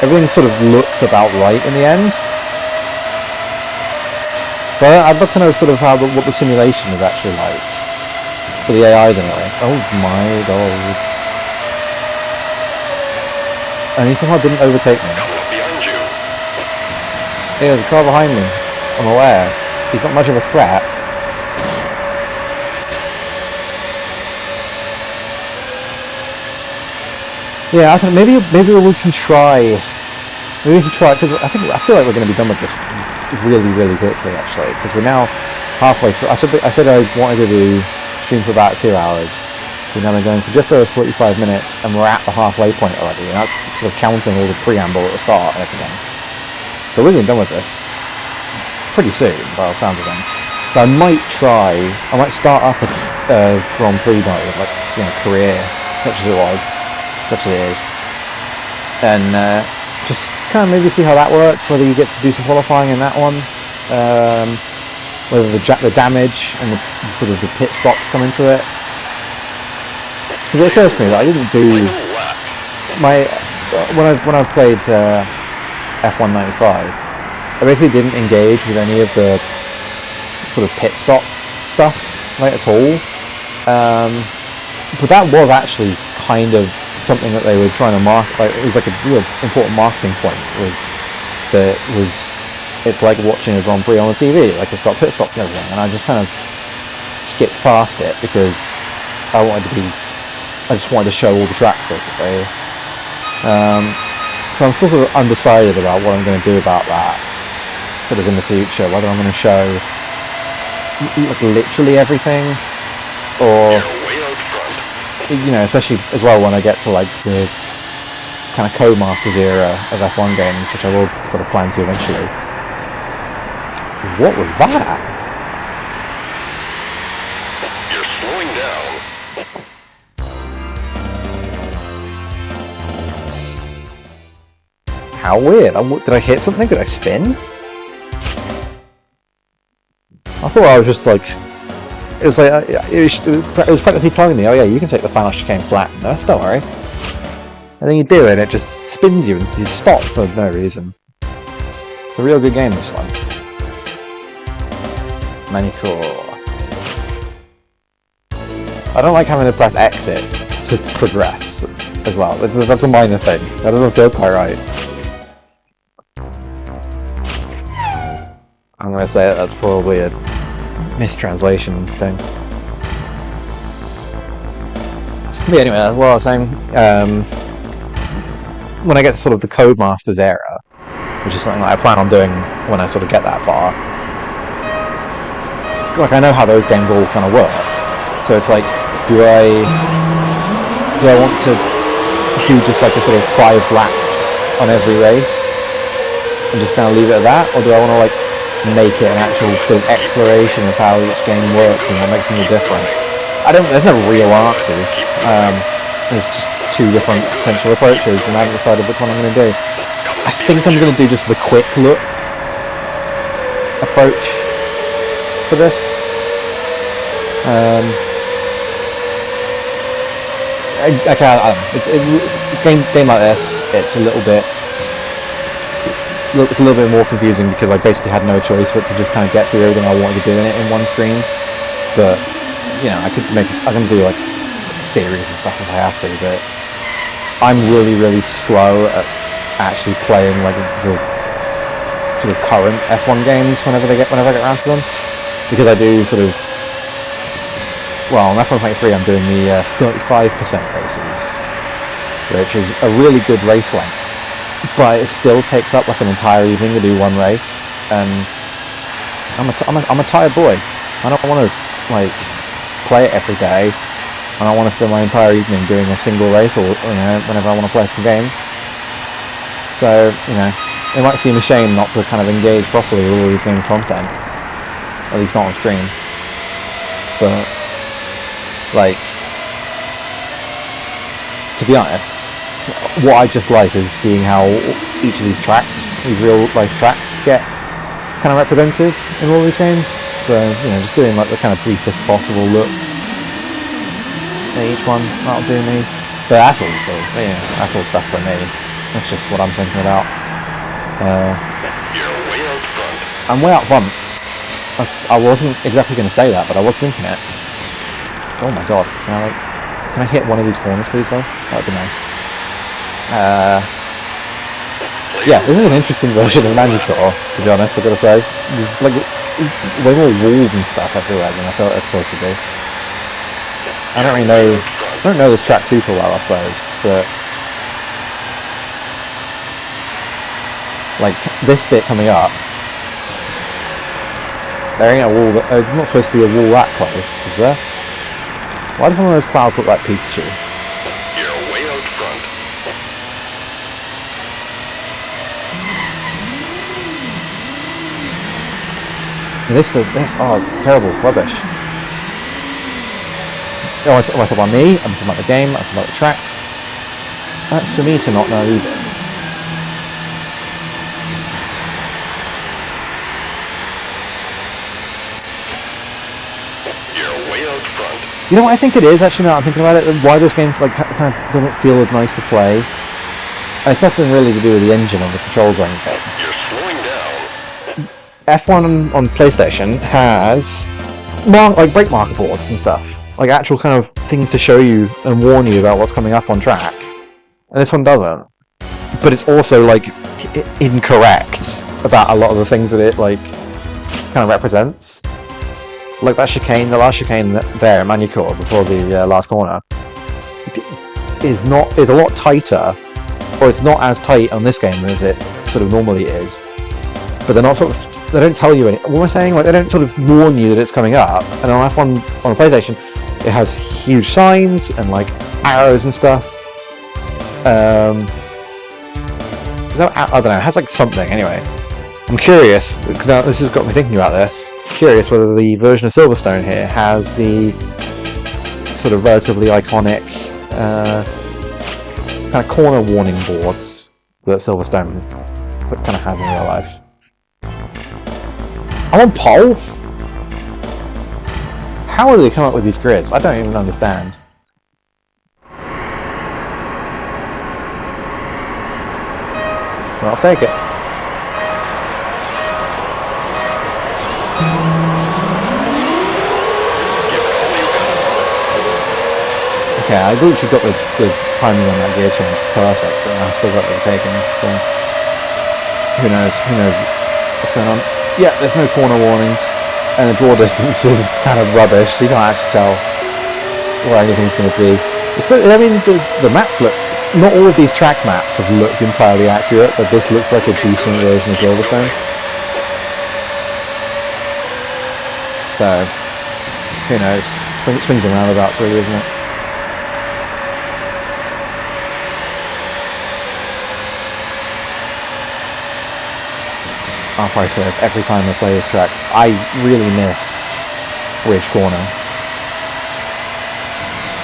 everything sort of looks about right in the end. So I'd love to know sort of what the simulation is actually like for the AIs anyway. Oh my god! And he somehow didn't overtake me. Yeah, the car behind me. I'm aware. He's not much of a threat. Yeah, I think maybe we can try. Maybe we can try because I feel like we're going to be done with this really quickly actually, because we're now halfway through. I said I wanted to stream for about 2 hours. We've now been going for just over 45 minutes, and we're at the halfway point already, and that's sort of counting all the preamble at the start and everything. So we're going to be done with this pretty soon, by the sound of things. So I might start up a Grand Prix night with like career, such as it is, and just kind of maybe see how that works, whether you get to do some qualifying in that one, whether the damage and the sort of the pit stops come into it. Because it occurs to me that I didn't do when I played F1 95, I basically didn't engage with any of the sort of pit stop stuff right at all. But that was actually kind of something that they were trying to market. Like it was like a real important marketing point. It's like watching a Grand Prix on the TV. Like it's got pit stops and everything, and I just kind of skipped past it because I just wanted to show all the tracks basically. So I'm still sort of undecided about what I'm going to do about that sort of in the future, whether I'm going to show like literally everything, or especially as well when I get to like the kind of Codemasters era of F1 games, which I will put a plan to eventually. What was that? You're slowing down. How weird. Did I hit something? Did I spin? I thought I was just like... It was like... It was practically telling me, oh yeah, you can take the final chicane flat. No, don't worry. And then you do it, and it just spins you and you stop for no reason. It's a real good game, this one. Manicure. I don't like having to press exit to progress as well. That's a minor thing. I don't know if they're quite right. I'm going to say that that's probably a mistranslation thing. But anyway, that's what I was saying. When I get to sort of the Codemasters era, which is something that I plan on doing when I sort of get that far, like I know how those games all kind of work. So it's like, do I want to do just like a sort of 5 laps on every race and just kind of leave it at that, or do I want to like make it an actual sort of exploration of how each game works and what makes them all different? There's no real answers. There's just 2 different potential approaches, and I haven't decided which one I'm going to do. I think I'm going to do just the quick look approach for this. I don't know. It's a game like this. It's a little bit more confusing because I basically had no choice but to just kind of get through everything I wanted to do in it in one stream. But you know, I can do like a series of stuff if I have to. But I'm really slow at actually playing like the sort of current F1 games whenever I get around to them, because I do sort of. Well, on F1 23 I'm doing the 35% races, which is a really good race length, but it still takes up like an entire evening to do one race, and I'm a tired boy. I don't want to like play it every day. I don't want to spend my entire evening doing a single race, or whenever I want to play some games. So it might seem a shame not to kind of engage properly with all these games content, at least not on stream, but. Like, to be honest, what I just like is seeing how each of these tracks, these real life tracks, get kind of represented in all these games. So, just doing like the kind of briefest possible look at each one, that'll do me. But that's all stuff for me. That's just what I'm thinking about. You're way out front. I'm way out front. I wasn't exactly going to say that, but I was thinking it. Oh my god, can I hit one of these corners please though? That would be nice. Yeah, this is an interesting version of Manicure, to be honest, I've got to say. There's like way more walls and stuff everywhere than I thought it was supposed to be. I don't know this track super well, I suppose, but like this bit coming up, there ain't a wall it's not supposed to be a wall that close, is there? Why do one of those clouds look like Pikachu? You're way out front. Terrible rubbish. Oh, I said about me, I'm talking about the game, I'm talking about the track. That's for me to not know either. You know what I think it is, actually, now I'm thinking about it, why this game like kind of doesn't feel as nice to play. And it's nothing really to do with the engine or the controls or anything. You're slowing down. F1 on PlayStation has like brake marker boards and stuff. Like actual kind of things to show you and warn you about what's coming up on track. And this one doesn't. But it's also like incorrect about a lot of the things that it like kind of represents. Like that chicane, the last chicane there, Manicure, before the last corner, is a lot tighter, or it's not as tight on this game as it sort of normally is. But they're not they don't tell you what am I saying? Like they don't sort of warn you that it's coming up. And on F1 on the PlayStation, it has huge signs and like arrows and stuff. I don't know. It has like something anyway. I'm curious because now this has got me thinking about this. Curious whether the version of Silverstone here has the sort of relatively iconic kind of corner warning boards that Silverstone kind of has in real life. I'm on pole? How do they come up with these grids? I don't even understand. Well, I'll take it. Yeah, I literally got the timing on that gear change perfect, but I still got overtaken, so who knows what's going on. Yeah, there's no corner warnings, and the draw distance is kind of rubbish, so you can't actually tell where anything's going to be. I mean, the map look, not all of these track maps have looked entirely accurate, but this looks like a decent version of Silverstone. So, who knows? Swings and roundabouts really, isn't it? I'll probably say this every time I play this track. I really miss Bridge Corner.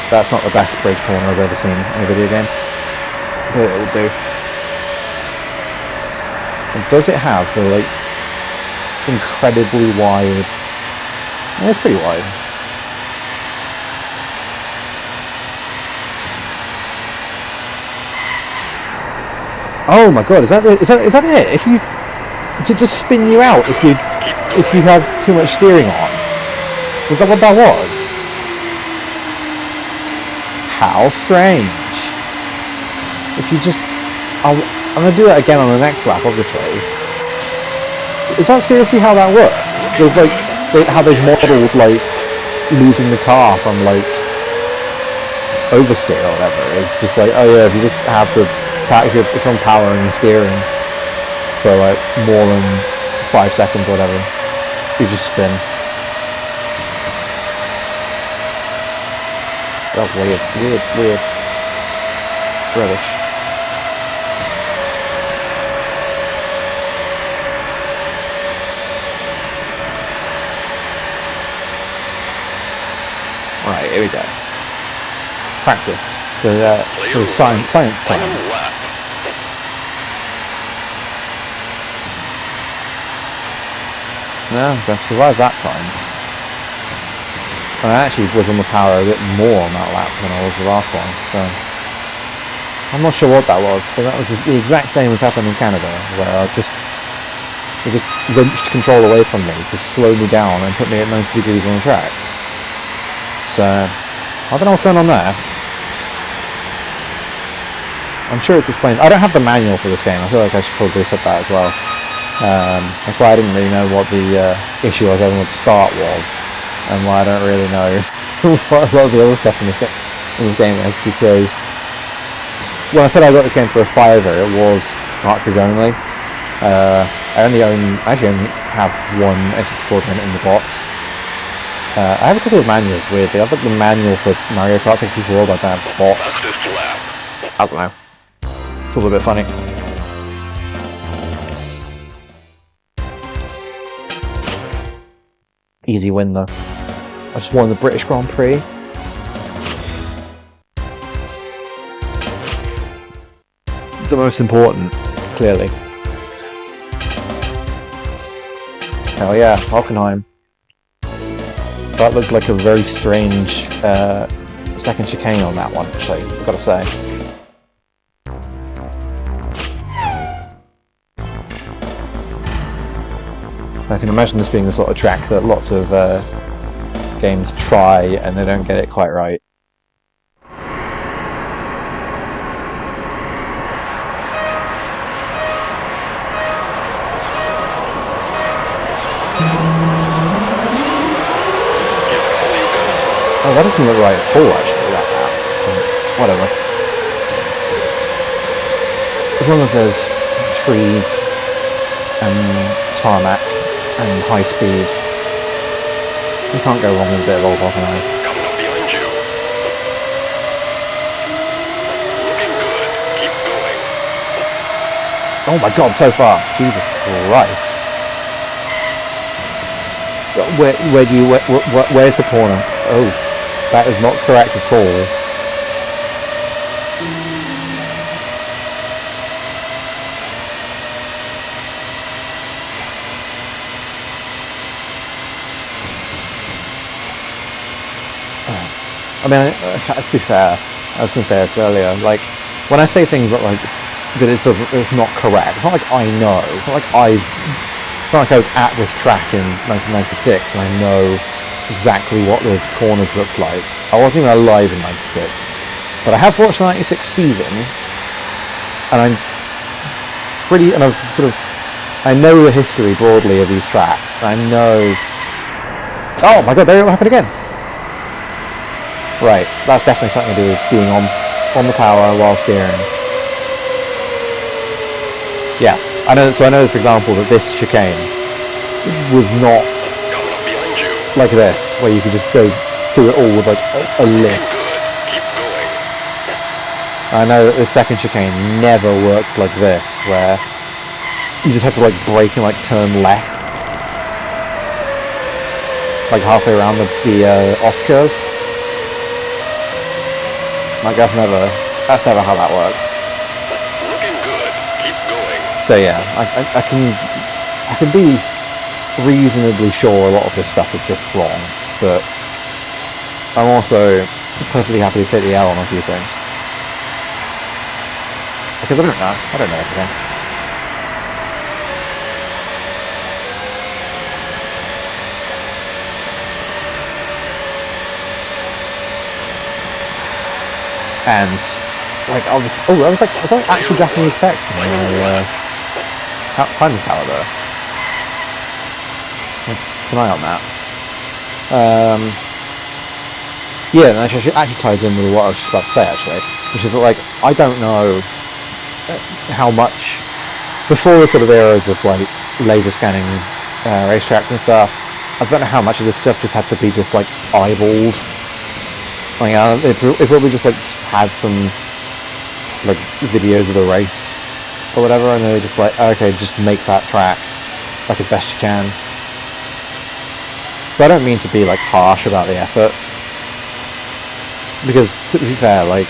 That's not the best bridge corner I've ever seen in a video game, but it'll do. And does it have the like incredibly wide? It's pretty wide. Oh my god, is that it? If you to just spin you out if you have too much steering on? Was that what that was? How strange. If you just... I'm going to do that again on the next lap, obviously. Is that seriously how that works? There's like... how they've modelled, like, losing the car from, like, oversteer or whatever. It's just like, oh yeah, if you just have the... if you're on power and you're steering for, like, more than 5 seconds or whatever, you just spin. That's weird. Rubbish. Right, here we go. Practice. So science time. No, I survived that time. And I actually was on the power a bit more on that lap than I was the last one, so I'm not sure what that was, but that was just the exact same as happened in Canada, where I was they just wrenched control away from me to slow me down and put me at 90 degrees on the track. So I don't know what's going on there. I'm sure it's explained. I don't have the manual for this game. I feel like I should probably have said that as well. That's why I didn't really know what the issue I was having with the start was, and why I don't really know what a lot of the other stuff in this game is, because when I said I got this game for a $5, it was cartridge only. I actually only have one S64 game in the box. I have a couple of manuals, weirdly. I've got the manual for Mario Kart 64, but I don't have the box. I don't know. It's all a bit funny. Easy win though. I just won the British Grand Prix. The most important, clearly. Hell yeah, Hockenheim. That looked like a very strange second chicane on that one, actually, I've got to say. I can imagine this being the sort of track that lots of games try and they don't get it quite right. Oh, that doesn't look right at all, actually, that map. Whatever. As long as there's trees and tarmac and high speed, you can't go wrong with a bit of old Hockenheim. Coming up behind you. Looking good. Keep going. Oh my god, so fast! Jesus Christ! Where's the corner? Oh, that is not correct at all. I mean, to be fair, I was going to say this earlier, like, when I say things that, like, that it's not correct, it's not like I know, it's not like I was at this track in 1996 and I know exactly what the corners looked like. I wasn't even alive in 96. But I have watched the 96 season, and I'm pretty, and I know the history broadly of these tracks. I know. Oh my god, there it happened again. Right, that's definitely something to do with being on the power while steering. Yeah, I know. So I know, for example, that this chicane was not like this, where you could just go through it all with like a lift. I know that the second chicane never worked like this, where you just have to like brake and like turn left, like halfway around the Ost curve. Like that's never how that worked. Looking good. Keep going. So yeah, I can be reasonably sure a lot of this stuff is just wrong, but I'm also perfectly happy to take the L on a few things. Because I don't know everything. And like I was like actual Japanese text in the timing tower there. Let's keep an eye on that. Yeah, and actually ties in with what I was just about to say actually, which is that like I don't know how much before the sort of eras of like laser scanning racetracks and stuff. I don't know how much of this stuff just had to be just like eyeballed. Like it probably just like had some like videos of the race or whatever, and they're just like, okay, just make that track like as best you can. But I don't mean to be like harsh about the effort, because to be fair, like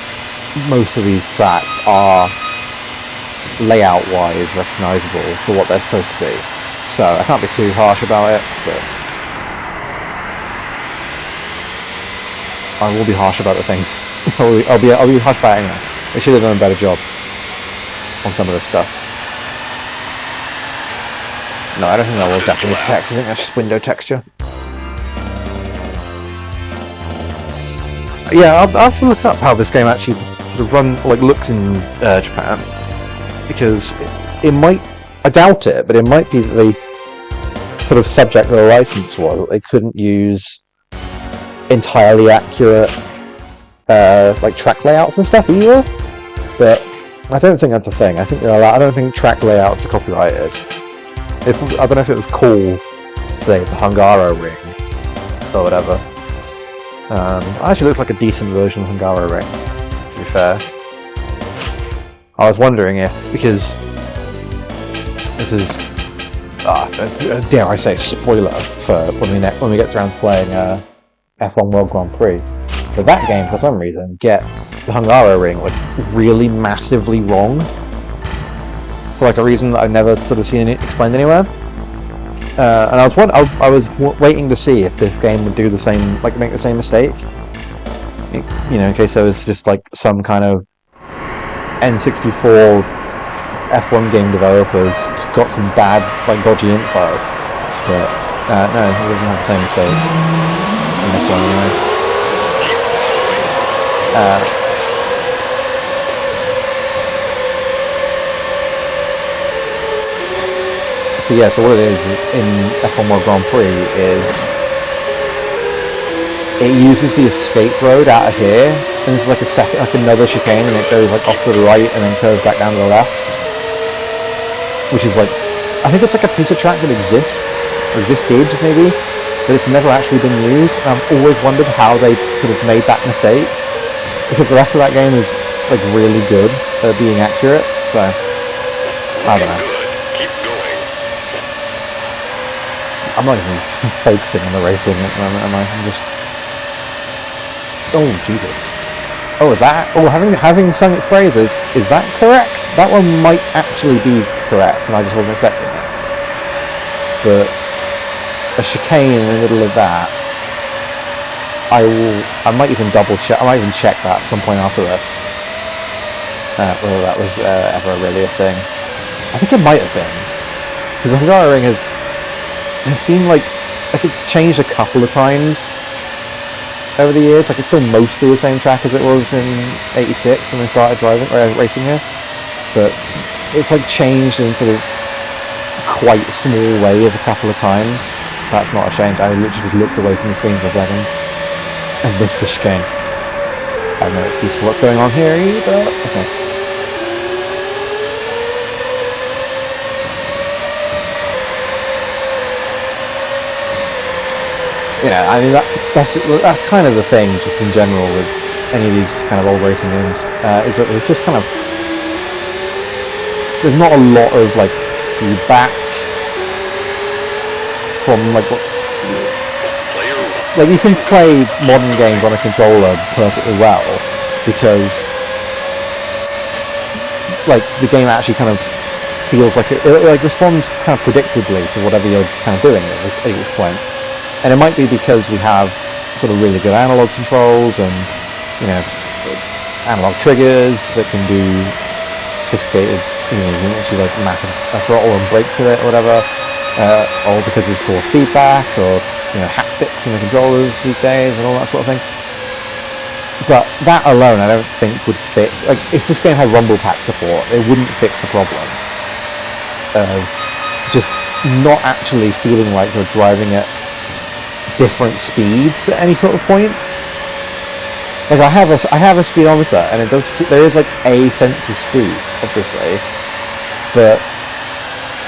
most of these tracks are layout-wise recognisable for what they're supposed to be, so I can't be too harsh about it. But I will be harsh about the things. I'll be harsh about it anyway. They should have done a better job on some of this stuff. No, I don't think that was Japanese text. I think that's just window texture. Yeah, I'll have to look up how this game actually sort of runs, like looks in Japan, because it might. I doubt it, but it might be that the sort of subject of the license was that they couldn't use entirely accurate like track layouts and stuff either. But I don't think that's a thing. I think I don't think track layouts are copyrighted. I don't know if it was called, say, the Hungaro Ring or whatever. It actually looks like a decent version of Hungaro Ring, to be fair. I was wondering if, because this is, dare I say, spoiler for when we get around to playing F1 World Grand Prix. But that game, for some reason, gets the Hungaro Ring like really massively wrong, for like a reason that I've never sort of seen it explained anywhere. And I was waiting to see if this game would do the same, like make the same mistake. You know, in case there was just like some kind of N64 F1 game developers just got some bad, like dodgy info. But no, it doesn't have the same mistake in this one anyway. So yeah, so what it is in F1 World Grand Prix is it uses the escape road out of here, and there's like another chicane, and it goes like off to the right and then curves back down to the left, which is like, I think it's like a piece of track that exists, or existed maybe, but it's never actually been used. And I've always wondered how they sort of made that mistake, because the rest of that game is like really good at being accurate. So I don't know. I'm not even focusing on the racing at the moment, am I? I'm just... Oh, Jesus. Oh, is that... Oh, having sung its praises, is that correct? That one might actually be correct, and I just wasn't expecting it. But a chicane in the middle of that, I might even double check, I might even check that at some point after this. Whether that was ever really a thing. I think it might have been. Because the Hungaro Ring has... It seemed like it's changed a couple of times over the years. Like, it's still mostly the same track as it was in '86 when we started racing here, but it's like changed in sort of quite small ways a couple of times. That's not a change. I literally just looked away from the screen for a second and missed the chicane. I have no excuse for what's going on here either. Okay. Yeah, I mean that's kind of the thing, just in general with any of these kind of old racing games, is that there's just kind of there's not a lot of like feedback from like you can play modern games on a controller perfectly well because like the game actually kind of feels like it like responds kind of predictably to whatever you're kind of doing at each point. And it might be because we have sort of really good analog controls and, you know, analog triggers that can do sophisticated, you know, you can actually like map a throttle and brake to it or whatever, or because there's force feedback or, you know, haptics in the controllers these days and all that sort of thing. But that alone I don't think would fix, like, if this game had rumble pack support, it wouldn't fix the problem of just not actually feeling like you're driving at different speeds at any sort of point. Like I have a speedometer, and it does. There is like a sense of speed, obviously, but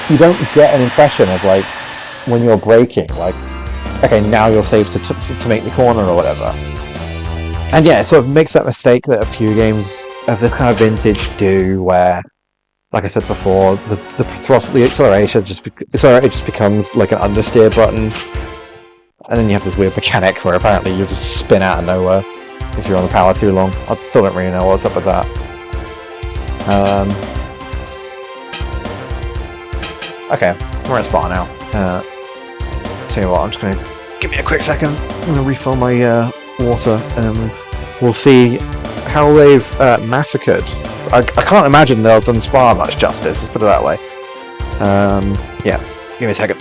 you don't get an impression of like when you're braking, like okay, now you're safe to make the corner or whatever. And yeah, it sort of makes that mistake that a few games of this kind of vintage do, where, like I said before, the acceleration just becomes like an understeer button. And then you have this weird mechanic where apparently you just spin out of nowhere if you're on the power too long. I still don't really know what's up with that. Okay, we're at Spa now. Tell you what, I'm just going to give me a quick second. I'm going to refill my water and we'll see how they've massacred. I can't imagine they've done Spa much justice, let's put it that way. Yeah, give me a second.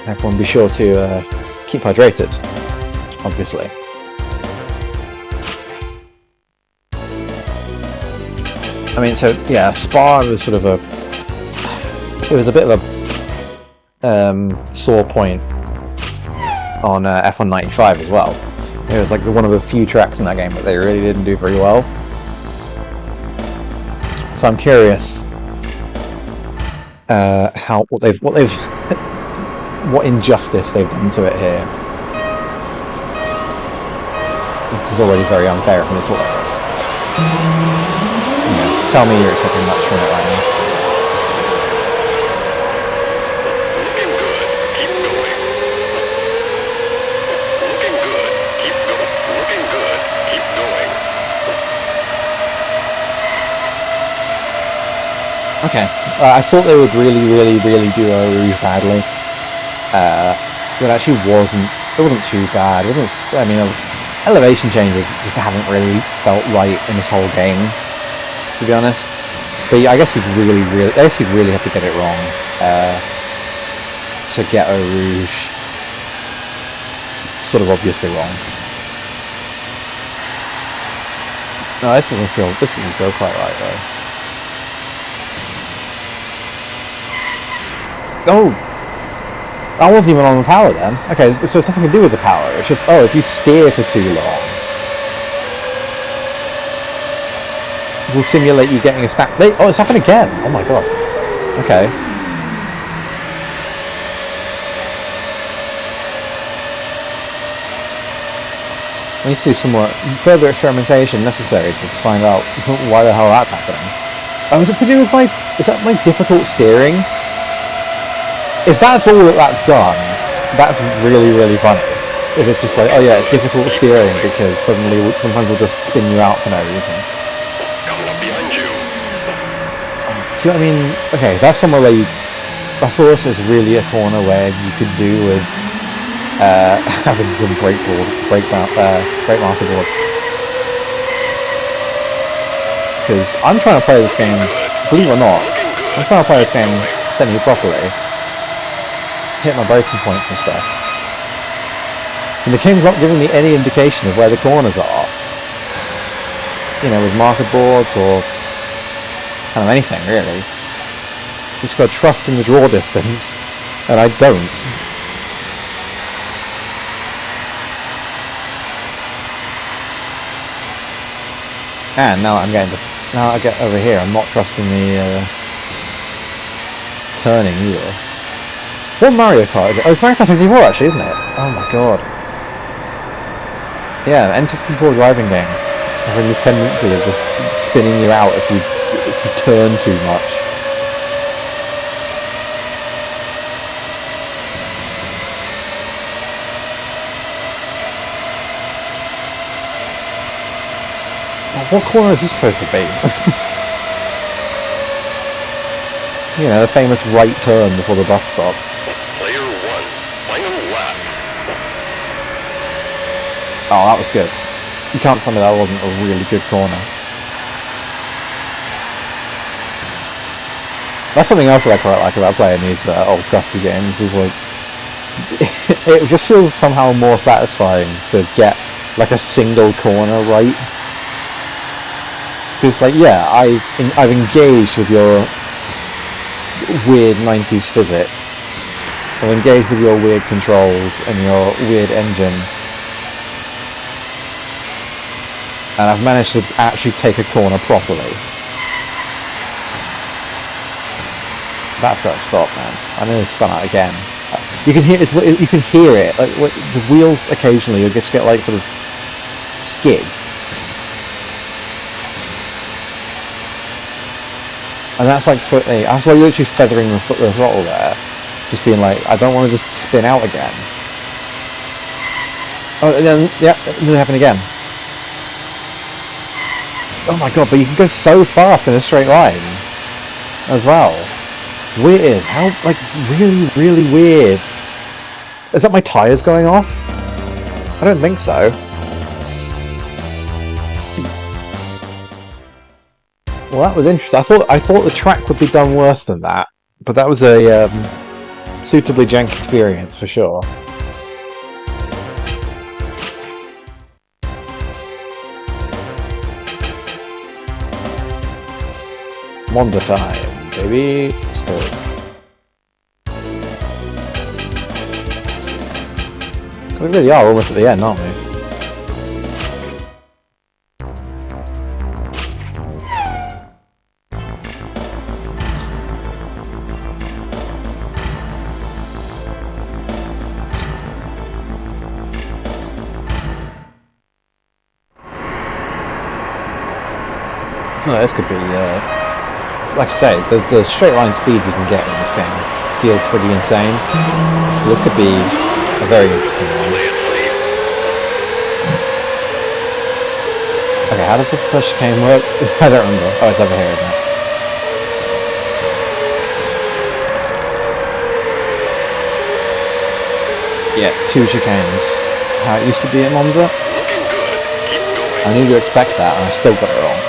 Everyone be sure to keep hydrated, obviously. I mean, so yeah, Spa was sort of it was a bit of a sore point on F1 95 as well. It was like one of the few tracks in that game that they really didn't do very well. So I'm curious what injustice they've done to it here. This is already very unfair from the tourists. Yeah, tell me you're expecting much from it right now. Looking good. Keep going. Looking good. Keep going. Looking good. Keep going. Okay. I thought they would really do Rouge badly. But it actually wasn't too bad. I mean, elevation changes just haven't really felt right in this whole game, to be honest. But I guess you'd really have to get it wrong to get Eau Rouge sort of obviously wrong. No, this doesn't feel quite right though. Oh! I wasn't even on the power then. Okay, so it's nothing to do with the power. It's just, if you steer for too long, we'll simulate you getting a snap. Oh, it's happened again. Oh my god. Okay. We need to do some more further experimentation necessary to find out why the hell that's happening. Is it to do with is that my difficult steering? If that's all that's done, that's really funny. If it's just like, oh yeah, it's difficult steering because sometimes we'll just spin you out for no reason. Coming up behind you. See what I mean? Okay, that's somewhere where you I saw this as really a corner where you could do with having some brake marker boards. Because I'm trying to play this game, believe it or not, I'm trying to play this game semi-properly. Hit my braking points and stuff. And the game's not giving me any indication of where the corners are. You know, with marker boards or kind of anything, really. You just got to trust in the draw distance, and I don't. And now I get over here, I'm not trusting the turning either. What Mario Kart is it? Oh, it's Mario Kart 64 actually, isn't it? Oh my god. Yeah, N64 driving games having this tendency of just spinning you out if you turn too much. What corner is this supposed to be? You know, the famous right turn before the bus stop. Player 1, final lap. Oh, that was good. You can't tell me that wasn't a really good corner. That's something else that I quite like about playing these old crusty games, is like, it just feels somehow more satisfying to get like a single corner right. Because, like, yeah, I've engaged with your weird 90s physics. I've engaged with your weird controls and your weird engine. And I've managed to actually take a corner properly. That's got to stop, man. I nearly spun out again. You can hear it. Like, the wheels occasionally, you'll just get like sort of skid. And that's like literally feathering the throttle there, just being like, I don't want to just spin out again. Oh, and then yeah, it nearly happened again. Oh my god! But you can go so fast in a straight line, as well. Weird. How, like, really, really weird. Is that my tyres going off? I don't think so. Well, that was interesting. I thought the track would be done worse than that, but that was a suitably jank experience for sure. Monza time, baby. Let's go. We really are almost at the end, aren't we? No, this could be, like I say, the straight line speeds you can get in this game feel pretty insane. So this could be a very interesting one. Okay, how does the push chicane work? I don't remember. Oh, it's over here, isn't it? Yeah, 2 chicanes. How it used to be at Monza. I knew to expect that, and I still got it wrong.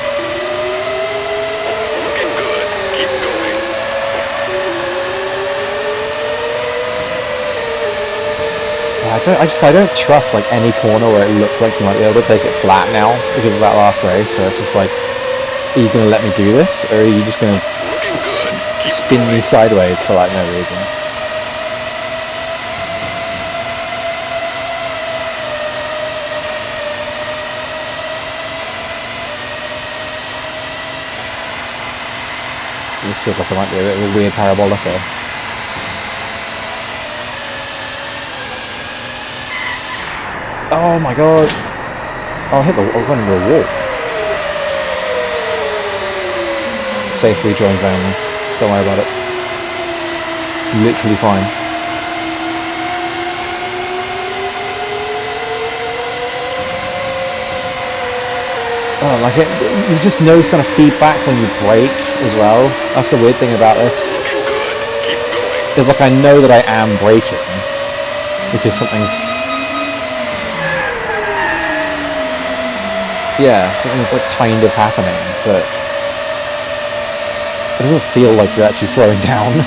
I don't trust like any corner where it looks like you might be able to take it flat now because of that last race. So it's just like, are you going to let me do this, or are you just going to spin me sideways for like no reason? This feels like it might be a bit of a weird parabolica. Oh my god! Oh, I'll run into a wall. Safe rejoin zone. Don't worry about it. Literally fine. Oh, like it, you just know kind of feedback when you brake as well. That's the weird thing about this. It's like I know that I am braking because something's like kind of happening, but it doesn't feel like you're actually slowing down.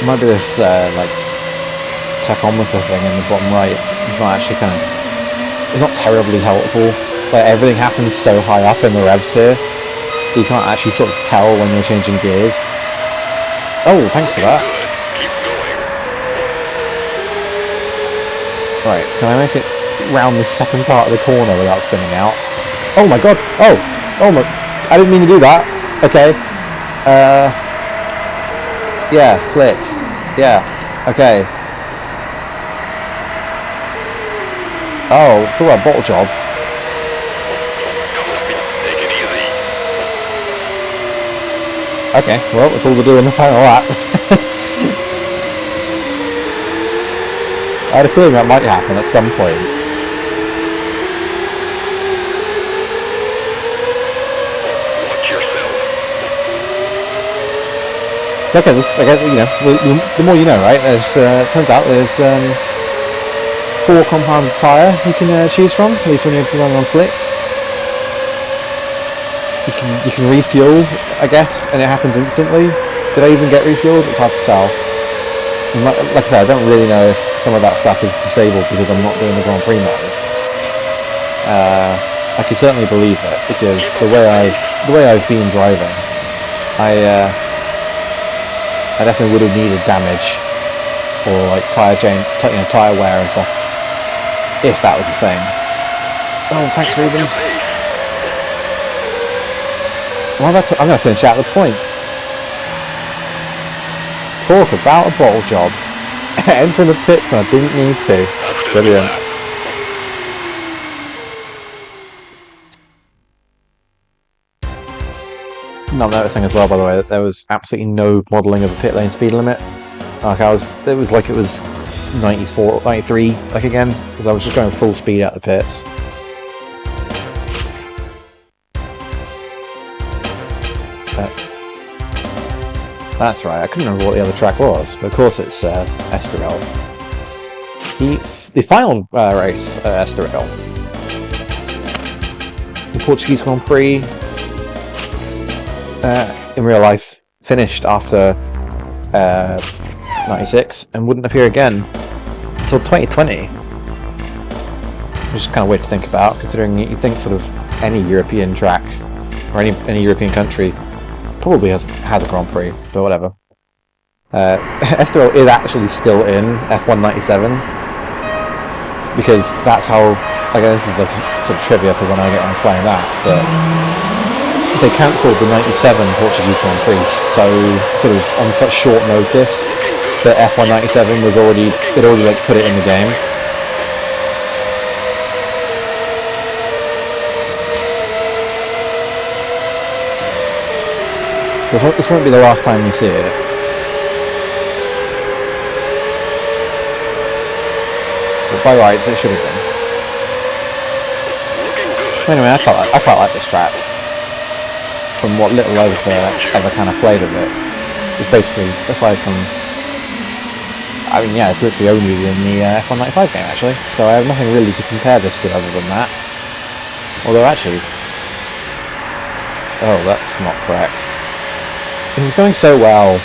It might be this like tachometer thing in the bottom right. It's not actually it's not terribly helpful. Like everything happens so high up in the revs here, that you can't actually sort of tell when you're changing gears. Oh, thanks for that. Right, can I make it round the second part of the corner without spinning out? Oh my god! Oh my! I didn't mean to do that. Okay. Yeah, slick. Yeah. Okay. Oh, talk about a bottle job. Take it easy. Okay, well, that's all to do in the final lap. I had a feeling that might happen at some point. Watch yourself. It's okay, I guess, you know, the more you know, right? Turns out there's 4 compounds of tyre you can choose from, at least when you're running on slicks. You can refuel, I guess, and it happens instantly. Did I even get refueled? It's hard to tell. And like I said, I don't really know if some of that stuff is disabled because I'm not doing the Grand Prix mode. I could certainly believe it because the way I've been driving, I definitely would have needed damage or like tyre wear and stuff if that was a thing. Oh, thanks, Rubens. I'm going to finish out the points. Talk about a bottle job. Entering the pits and I didn't need to. Brilliant. I'm noticing as well, by the way, that there was absolutely no modelling of the pit lane speed limit. Like it was 94, 93, like again, because I was just going full speed out the pits. That's right, I couldn't remember what the other track was, but of course it's Estoril. The final race at Estoril. The Portuguese Grand Prix, in real life, finished after 96 and wouldn't appear again until 2020. Which is kind of weird to think about, considering you think sort of any European track, or any European country, probably has a Grand Prix, but whatever. Estoril is actually still in F197 because that's how. Again, this is a sort of trivia for when I get on playing that. But they cancelled the '97 Portuguese Grand Prix so sort of on such short notice that F197 was already like put it in the game. So this won't be the last time you see it. But by rights, it should have been. Anyway, I quite like this track. From what little I've ever kind of played of it, it's basically, aside from, I mean, yeah, it's literally only in the F195 game actually. So I have nothing really to compare this to other than that. Although actually, oh, that's not correct. It was going so well,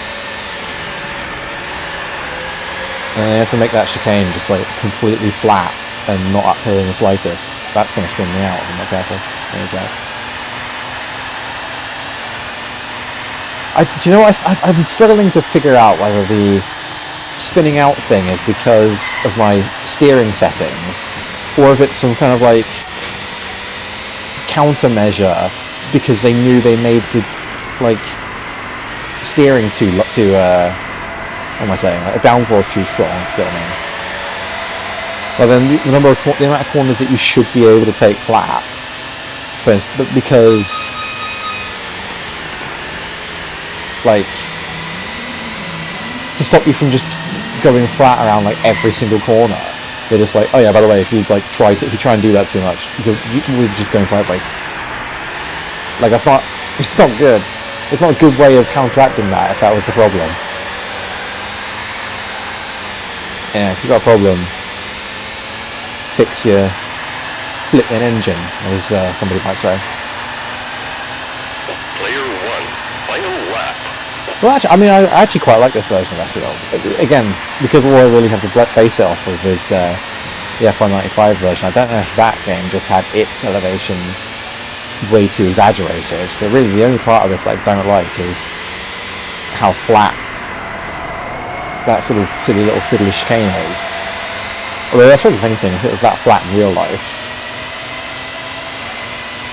and they had to make that chicane just like completely flat and not uphill in the slightest. That's going to spin me out if I'm not careful. There you go. Do you know what? I'm struggling to figure out whether the spinning out thing is because of my steering settings, or if it's some kind of like countermeasure because they knew they made the like steering too what am I saying? Like, a downforce too strong. See what I mean? Well, then the amount of corners that you should be able to take flat, but because like to stop you from just going flat around like every single corner, they're just like, oh yeah, by the way, if you try and do that too much, we're just going sideways. Like it's not good. It's not a good way of counteracting that if that was the problem. Yeah, if you've got a problem, fix your flipping engine, as somebody might say. Player 1, final lap. Well, actually, I mean, I actually quite like this version of SBL. Again, because all I really have to base it off of is the F1 95 version. I don't know if that game just had its elevation way too exaggerated, but really the only part of this I don't like is how flat that sort of silly little fiddly chicane is. Although I suppose if anything, if it was that flat in real life,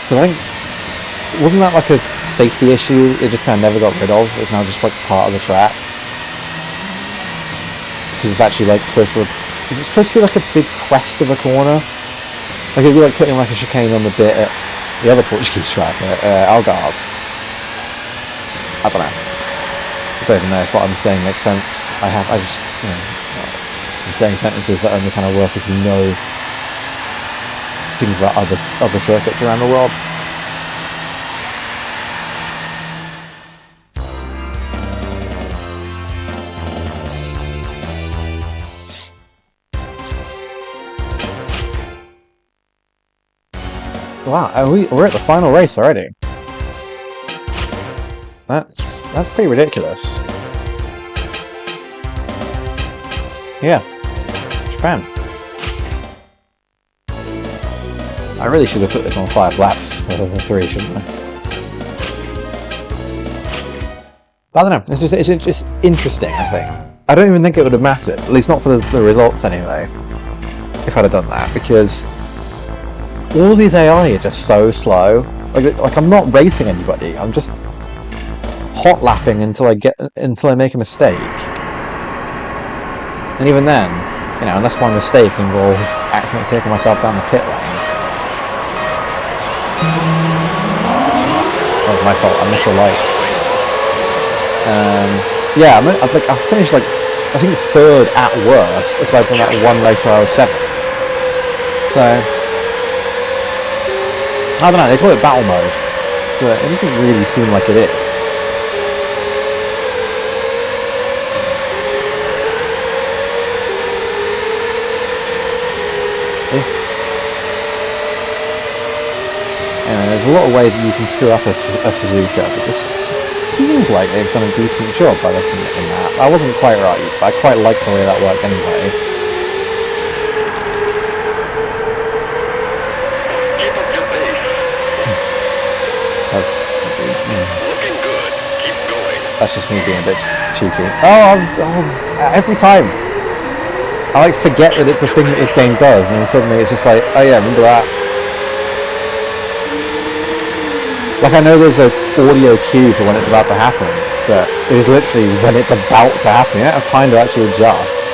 because I think, wasn't that like a safety issue it just kind of never got rid of? It's now just like part of the track, because it's actually like supposed to, is it supposed to be like a big crest of a corner? Like it'd be like putting like a chicane on the bit at the other Portuguese track at Algarve. I don't know. I don't even know if what I'm saying makes sense. I just, you know, I'm saying sentences that only kind of work if you know things about other circuits around the world. Wow, we're at the final race already. That's pretty ridiculous. Yeah, Japan. I really should have put this on 5 laps rather than 3, shouldn't I? But I don't know, it's just interesting, I think. I don't even think it would have mattered, at least not for the results anyway, if I'd have done that, because all these AI are just so slow. Like I'm not racing anybody, I'm just hot lapping until I make a mistake. And even then, you know, unless my mistake involves accidentally taking myself down the pit lane. Oh, my fault, I missed the lights. Yeah, I finished like, I think 3rd at worst, aside from that one race where I was 7th. So, I don't know, they call it battle mode, but it doesn't really seem like it is. Anyway, there's a lot of ways that you can screw up a Suzuka, but this seems like they've done a decent job by looking at the map. I wasn't quite right, but I quite like the way that worked anyway. Keep up your pace. That's Looking good. Keep going. that's just me being a bit cheeky. Oh, every time I like forget that it's a thing that this game does, and then suddenly it's just like, oh yeah, remember that. Like I know there's an audio cue for when it's about to happen, but it is literally when it's about to happen. You don't have time to actually adjust.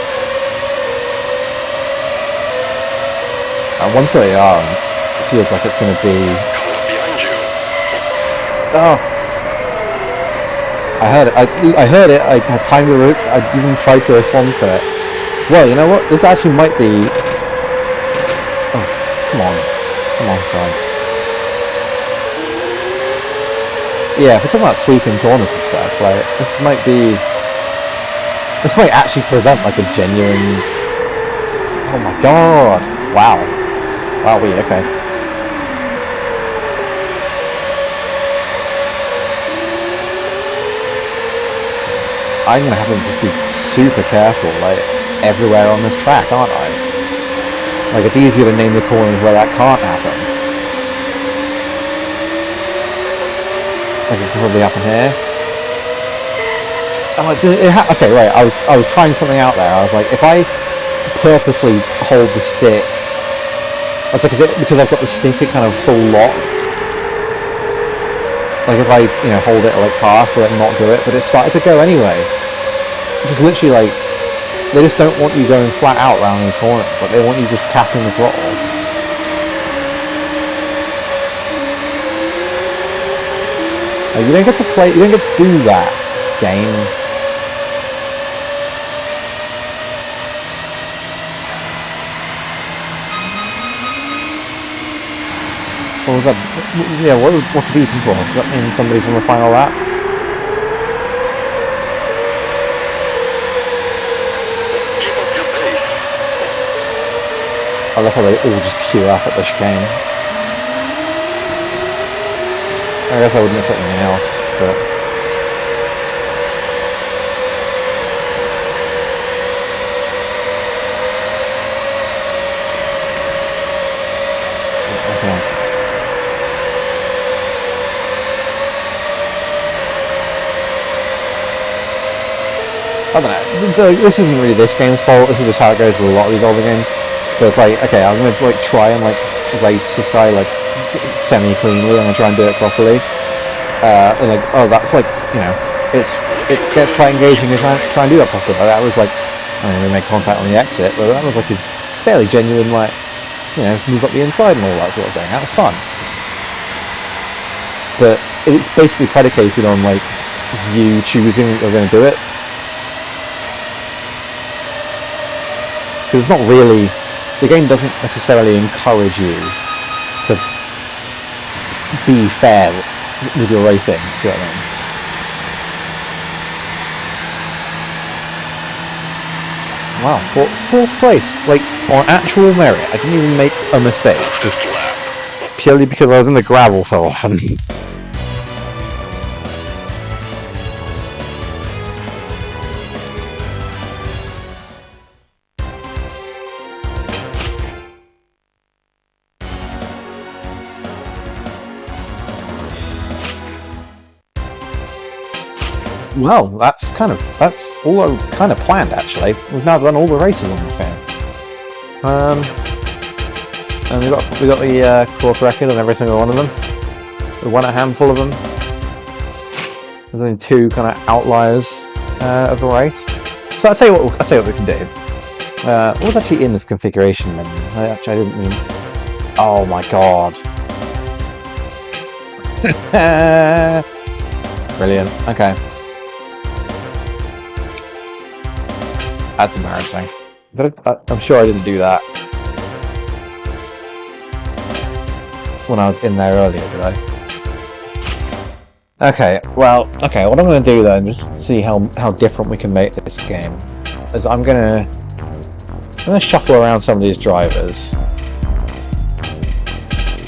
And once they are, it feels like it's going to be... Come up behind you. Oh! I heard it. I heard it. I timed the route. I even tried to respond to it. Well, you know what? This actually might be... Oh, come on. Come on, guys. Yeah, if we're talking about sweeping corners and stuff, like, this might actually present like a genuine... Oh my god! Wow. Wowee, okay. I'm gonna have to just be super careful, like, everywhere on this track, aren't I? Like, it's easier to name the corners where that can't happen. Like it can probably happen here. Oh, okay, right. I was trying something out there. I was like, if I purposely hold the stick, I was like, is it because I've got the stick at kind of full lock? Like if I, you know, hold it like half or like not do it, but it started to go anyway. Just literally like, they just don't want you going flat out around these corners, but they want you just tapping the throttle. Like, you don't get to play, you don't get to do that, game. What was that? Yeah, what's the beeping for? Does that mean somebody's on the final lap? Keep up your pace. I love how they all just queue up at the chicane. I guess I wouldn't expect anything else, but... Okay. I don't know. This isn't really this game's fault. This is just how it goes with a lot of these older games. So it's like, okay, I'm gonna like try and like race this guy like semi-cleanly. I'm gonna try and do it properly. And like, oh, that's like, you know, it gets quite engaging to try and do that properly. Like, that was like, I mean, we made contact on the exit, but that was like a fairly genuine, like, you know, move up the inside and all that sort of thing. That was fun. But it's basically predicated on like you choosing that you're going to do it. Because it's not really, the game doesn't necessarily encourage you to be fair with your racing, see what I mean? Wow, fourth place, like, on actual merit. I didn't even make a mistake, just purely because I was in the gravel so often. Well, that's all I kind of planned actually. We've now done all the races on this game. And we got the course record on every single one of them. We won a handful of them. There's only two kind of outliers of the race. So I'll tell you what we can do. What was actually in this configuration menu? I didn't mean. Oh my god. Brilliant. Okay. That's embarrassing. But I'm sure I didn't do that when I was in there earlier, did I? Okay, well, okay, what I'm going to do then, just to see how different we can make this game, is I'm going to shuffle around some of these drivers.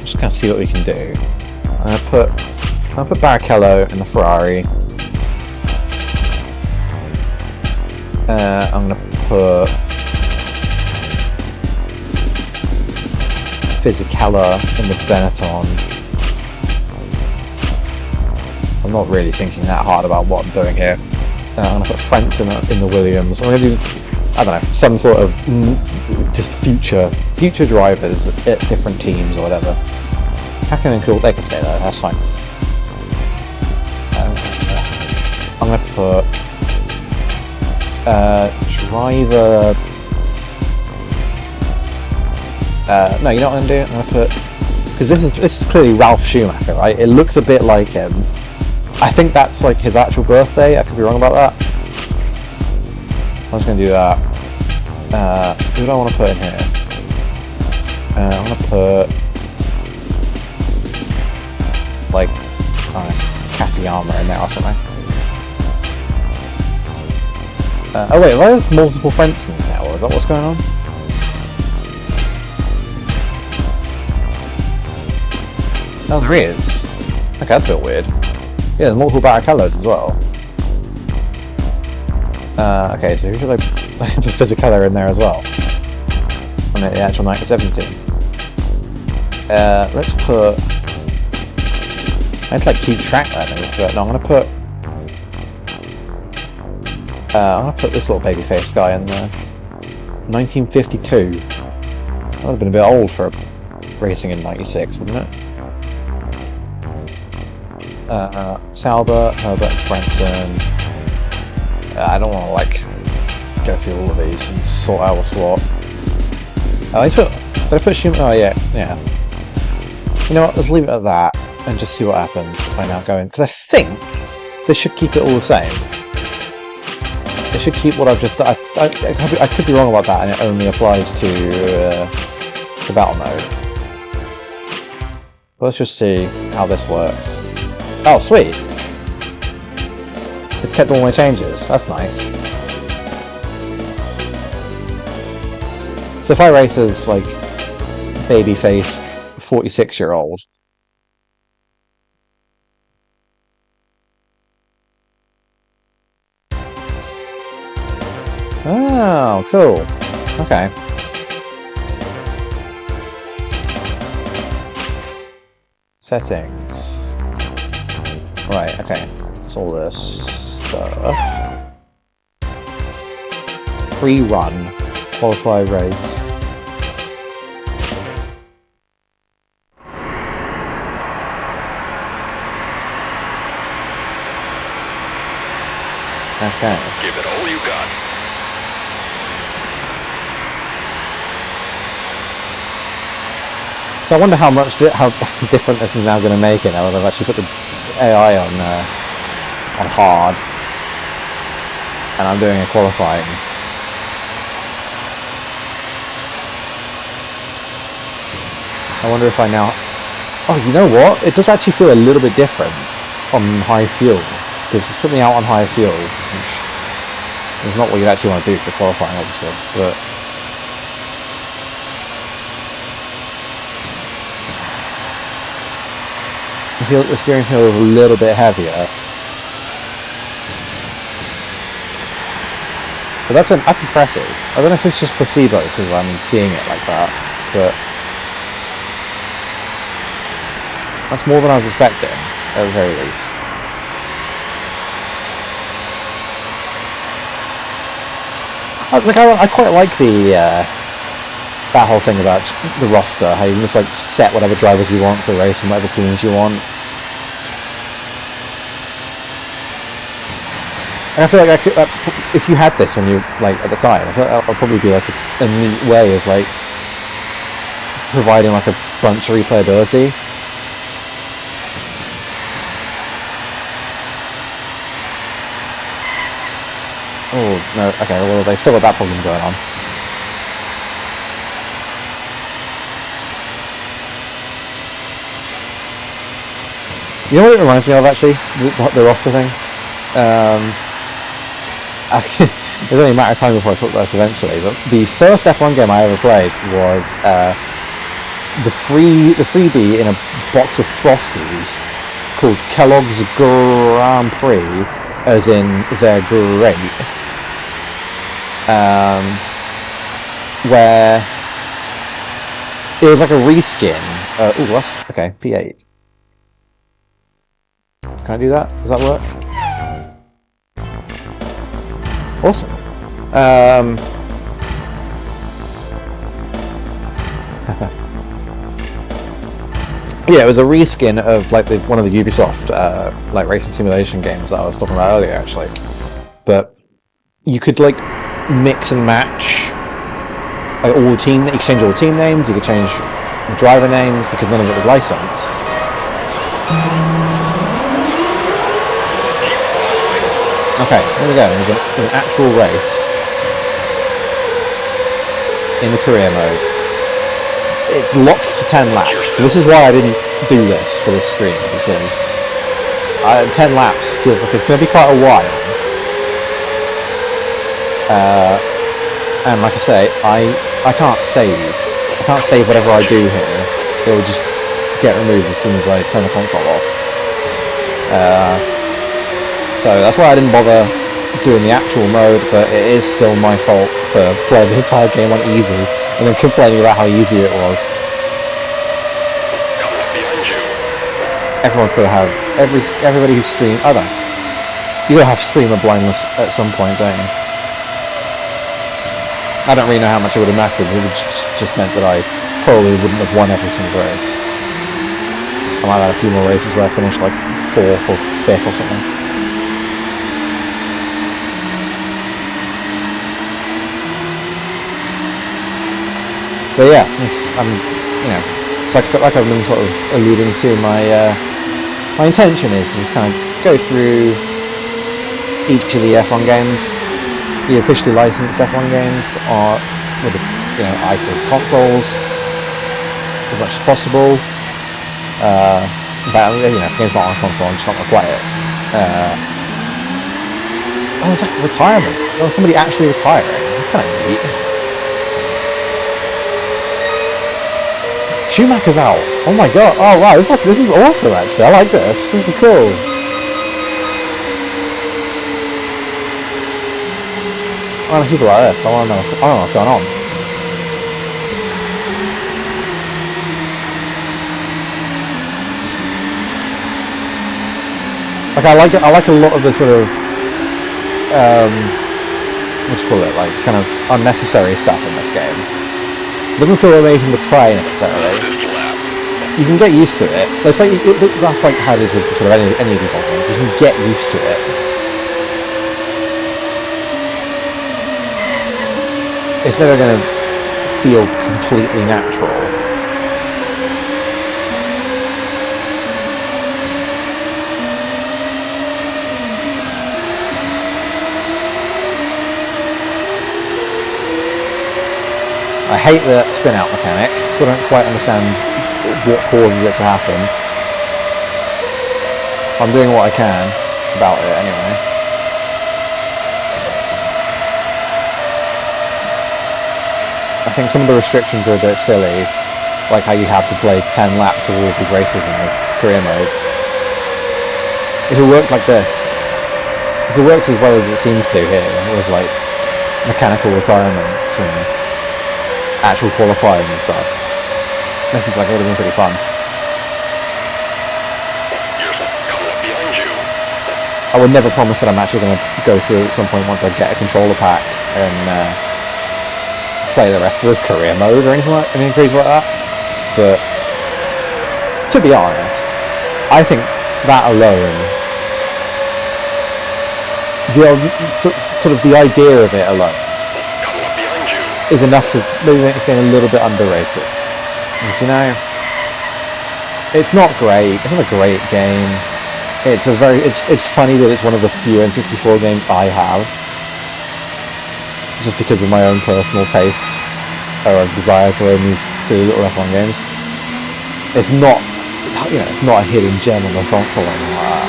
Just kind of see what we can do. I'm going to put Barrichello in the Ferrari. I'm going to put Fisichella in the Benetton. I'm not really thinking that hard about what I'm doing here. I'm going to put French in the Williams. I'm going to do, I don't know, some sort of just future drivers at different teams or whatever. How can they can stay there, that's fine. I'm going to put driver. No, you know what I'm going to do? I'm going to put, because this is clearly Ralph Schumacher, right? It looks a bit like him. I think that's like his actual birthday. I could be wrong about that. I'm just going to do that. Who do I want to put in here? I want to put like Katayama in there or something. Oh wait, are there multiple French now, or is that what's going on? Oh, there is. Okay, that's a bit weird. Yeah, there's multiple Barrichellos as well. Okay, so who should I put Fisichella in there as well? On the actual 1917. Let's put... I have to like keep track of that, but no, I'm gonna put this little babyface guy in there. 1952. That would have been a bit old for racing in 96, wouldn't it? Sauber, Herbert, and Frentzen. I don't want to like go through all of these and sort out what's what. Did I put Schumacher? Oh yeah. You know what? Let's leave it at that and just see what happens if I now go in, because I think this should keep it all the same. It should keep what I've just done. I could be wrong about that, and it only applies to the battle mode. let's just see how this works. Oh, sweet! It's kept all my changes. That's nice. So if I race as, like, babyface 46-year-old... Oh, cool. Okay. Settings. Right, okay. It's all this stuff. Pre-run. Qualify race. Okay. Give it all you got. So I wonder how different this is now going to make it now that I've actually put the AI on hard, and I'm doing a qualifying. I wonder if I now... Oh, you know what? It does actually feel a little bit different on high fuel, because it's put me out on high fuel, which is not what you actually want to do for qualifying, obviously, but... I feel like the steering wheel is a little bit heavier. But that's impressive. I don't know if it's just placebo because I'm seeing it like that, but that's more than I was expecting, at the very least. I quite like the that whole thing about the roster, how you can just like set whatever drivers you want to race and whatever teams you want. And I feel like if you had this when you like at the time, I feel like that would probably be like a neat way of like providing like a bunch of replayability. Oh no, okay, well they still got that problem going on. You know what it reminds me of actually? The roster thing? It's only a matter of time before I talk about this eventually, but the first F1 game I ever played was the freebie in a box of Frosties called Kellogg's Grand Prix, as in they're great, where it was like a reskin. Oh, that's okay. P8. Can I do that? Does that work? Awesome. Yeah, it was a reskin of like one of the Ubisoft like racing simulation games that I was talking about earlier, actually. But you could like mix and match like all the team. You could change all the team names. You could change the driver names because none of it was licensed. Okay, here we go. There's an actual race in the career mode. It's locked to 10 laps. So this is why I didn't do this for this stream, because 10 laps feels like it's going to be quite a while. And like I say, I can't save. I can't save whatever I do here. It will just get removed as soon as I turn the console off. So that's why I didn't bother doing the actual mode, but it is still my fault for playing the entire game on easy and then complaining about how easy it was. Everyone's got to have everybody who's stream. I don't. You gotta have streamer blindness at some point, don't you? I don't really know how much it would have mattered. It would just meant that I probably wouldn't have won every single race. I might have had a few more races where I finished like 4th or 5th or something. But yeah, it's like I've been sort of alluding to, my intention is to just kind of go through each of the F1 games, the officially licensed F1 games, or with the, either consoles as much as possible, But you know, if the game's not on console, I'm just not gonna play it. Oh, it's like retirement. Oh, somebody actually retiring. That's kind of neat. Schumacher's out. Oh my god. Oh wow, this is awesome actually. I like this. This is cool. I want to keep it like this. I don't know what's going on. Like I like a lot of the sort of what do you call it? Like kind of unnecessary stuff in this game. It doesn't feel amazing to play necessarily. You can get used to it. That's like how it is with sort of any of these old games. You can get used to it. It's never going to feel completely natural. I hate the spin out mechanic. Still don't quite understand what causes it to happen. I'm doing what I can about it anyway. I think some of the restrictions are a bit silly, like how you have to play 10 laps of all of these races in the career mode. If it worked like this, if it works as well as it seems to here, with like mechanical retirements and actual qualifying and stuff, that seems like it would have been pretty fun. I would never promise that I'm actually going to go through at some point once I get a controller pack and play the rest of this career mode or anything crazy like that. But to be honest, I think that alone, the idea of it alone, is enough to maybe make this game a little bit underrated. And, you know, it's not great. It's not a great game. It's funny that it's one of the few N64 games I have, just because of my own personal tastes or desire to own these silly little F1 games. It's not, you know, it's not a hidden gem on the console or anything like that.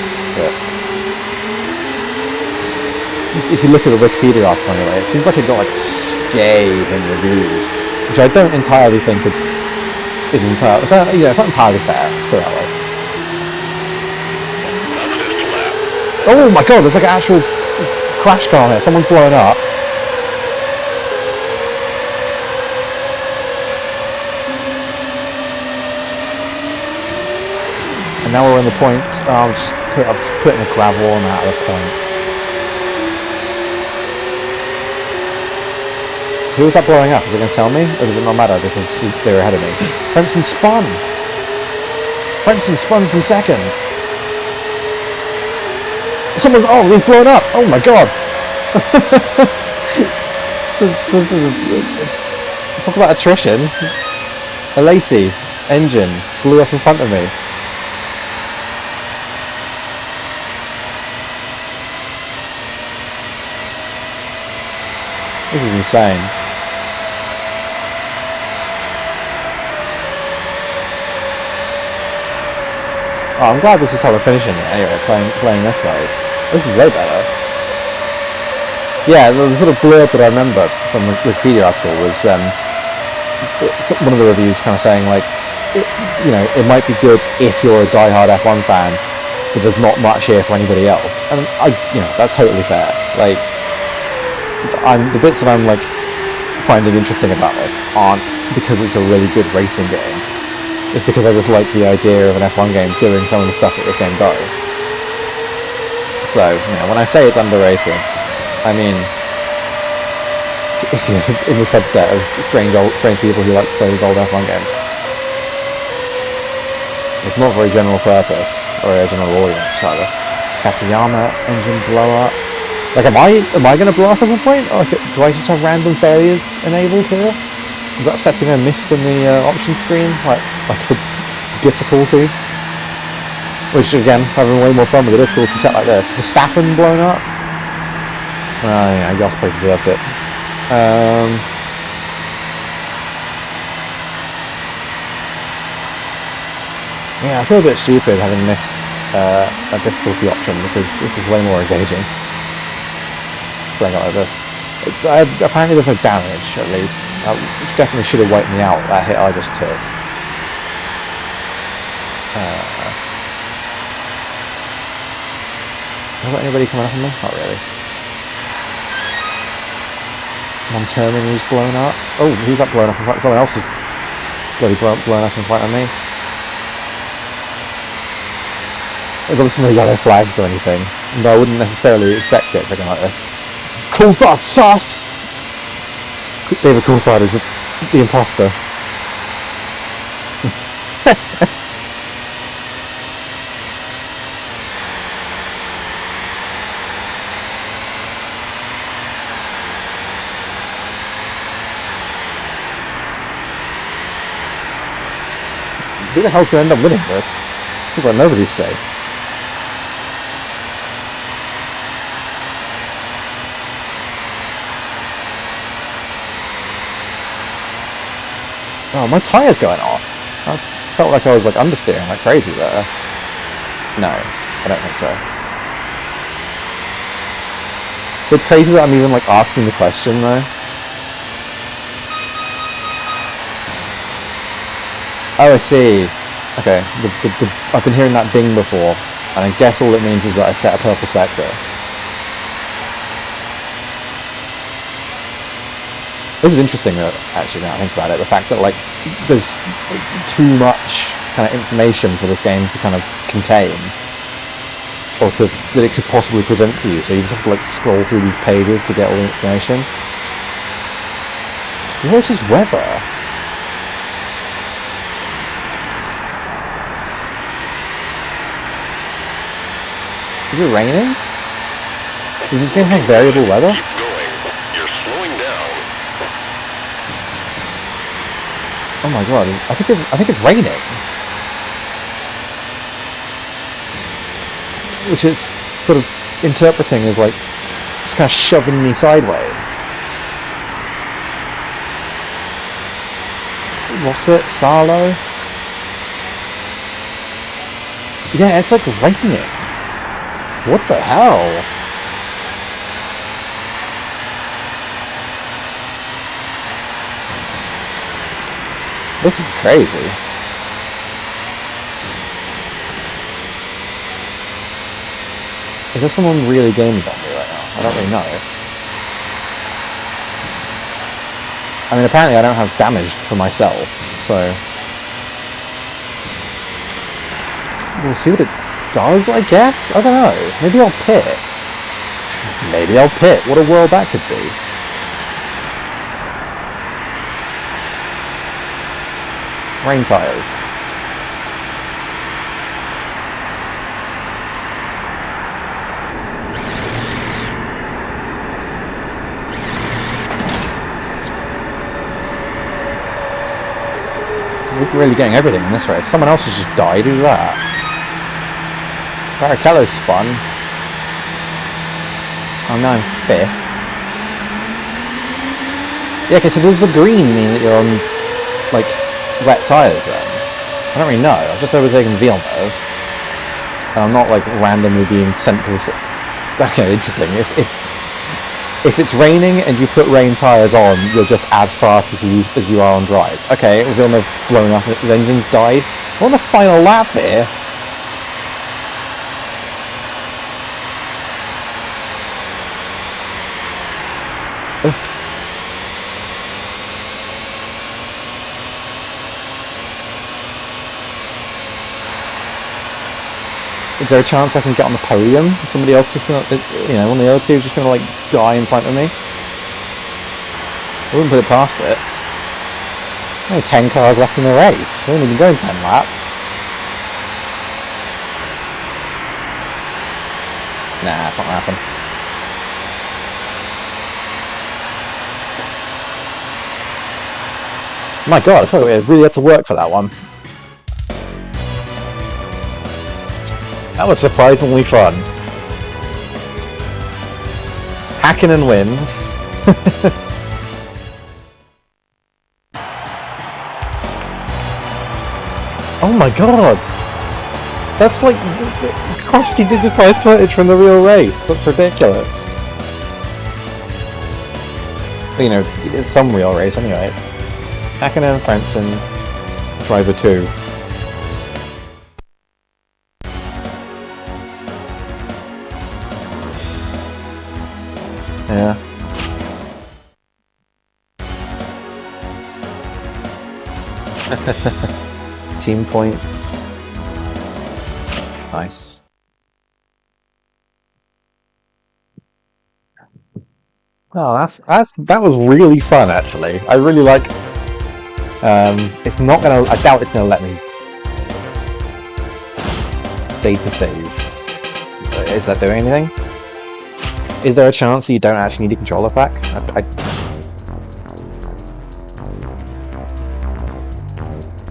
But if you look at the Wikipedia article anyway, it seems like it got like scathing reviews, which I don't entirely think is entirely, it's not entirely fair. Let's put it that way. Oh my god, there's like an actual crash car here. Someone's blown up. And now we're in the points. I'll just put in the gravel and out of the points. Who was that blowing up? Is it going to tell me? Or does it not matter because they were ahead of me? Frenson spun! Frenson spun from second! They've blown up! Oh my god! Talk about attrition. A Lacey engine blew up in front of me. This is insane. Oh, I'm glad this is how we're finishing it anyway, playing this mode. This is way better. Yeah, the sort of blurb that I remember from the Wikipedia article was one of the reviews kind of saying like, it might be good if you're a die-hard F1 fan, but there's not much here for anybody else. And that's totally fair. Like, the bits that I'm like finding interesting about this aren't because it's a really good racing game. It's because I just like the idea of an F1 game doing some of the stuff that this game does. So, when I say it's underrated, I mean, if you're in the subset of strange people who like to play these old F1 games. It's not very general purpose, or a general audience, either. Katayama engine blow up. Like, am I going to blow up at some point? Or do I just have random failures enabled here? Is that setting a mist in the options screen? Like the difficulty? Which, again, having way more fun with a difficulty set like this. Verstappen blown up? Well, yeah, Jos probably deserved it. Yeah, I feel a bit stupid having missed a difficulty option because this is way more engaging. Playing out like this. Apparently there's no damage, at least. Which definitely should have wiped me out, that hit I just took. Has got anybody coming up on me? Not really. One turning who's blown up. Oh, who's that blown up in front? Someone else is bloody blown up in front of me. There's obviously no yellow flags or anything, but I wouldn't necessarily expect it looking like this. Coulthard sus! David Coulthard is the imposter. Who the hell's going to end up winning this? Feels like nobody's safe. Oh, my tyre's going off. I felt like I was like understeering like crazy there. No, I don't think so. It's crazy that I'm even like asking the question though. Oh, I see. Okay, I've been hearing that ding before, and I guess all it means is that I set a purple sector. This is interesting, actually, now I think about it. The fact that like there's too much kind of information for this game to kind of contain, or that it could possibly present to you. So you just have to like scroll through these pages to get all the information. What's this weather? Is it raining? Does this game have variable weather? Keep going. You're slowing down. Oh my god! I think it's raining, which is sort of interpreting as like just kind of shoving me sideways. What's it? Salo? Yeah, it's like raining. What the hell? This is crazy. Is there someone really gaming on me right now? I don't really know. I mean, apparently I don't have damage for myself, so we'll see what it does, I guess? I don't know. Maybe I'll pit. Maybe I'll pit. What a world that could be. Rain tires. We're really getting everything in this race. Someone else has just died. Who's that? Barrichello's spun. I'm now in 5th. Yeah, okay, so does the green mean that you're on, like, wet tyres then? I don't really know. I've just overtaken Villeneuve. And I'm not, like, randomly being sent to the... Okay, interesting. If it's raining and you put rain tyres on, you're just as fast as you are on dries. Okay, Villeneuve blown up, his engine's died. We're on the final lap here. Is there a chance I can get on the podium? Is somebody else just gonna, one of the other two just gonna like die in front of me? I wouldn't put it past it. Only 10 cars left in the race. We've only been going 10 laps. Nah, that's not gonna happen. My god, I thought we really had to work for that one. That was surprisingly fun. Hakkinen wins. Oh my god! That's like crusty digitized footage from the real race. That's ridiculous. But, you know, it's some real race anyway. Hakkinen, Frentzen, Driver 2. Yeah. Team points. Nice. Oh, that was really fun actually. I really like. It's not gonna. I doubt it's gonna let me data save. Is that doing anything? Is there a chance that you don't actually need a controller pack?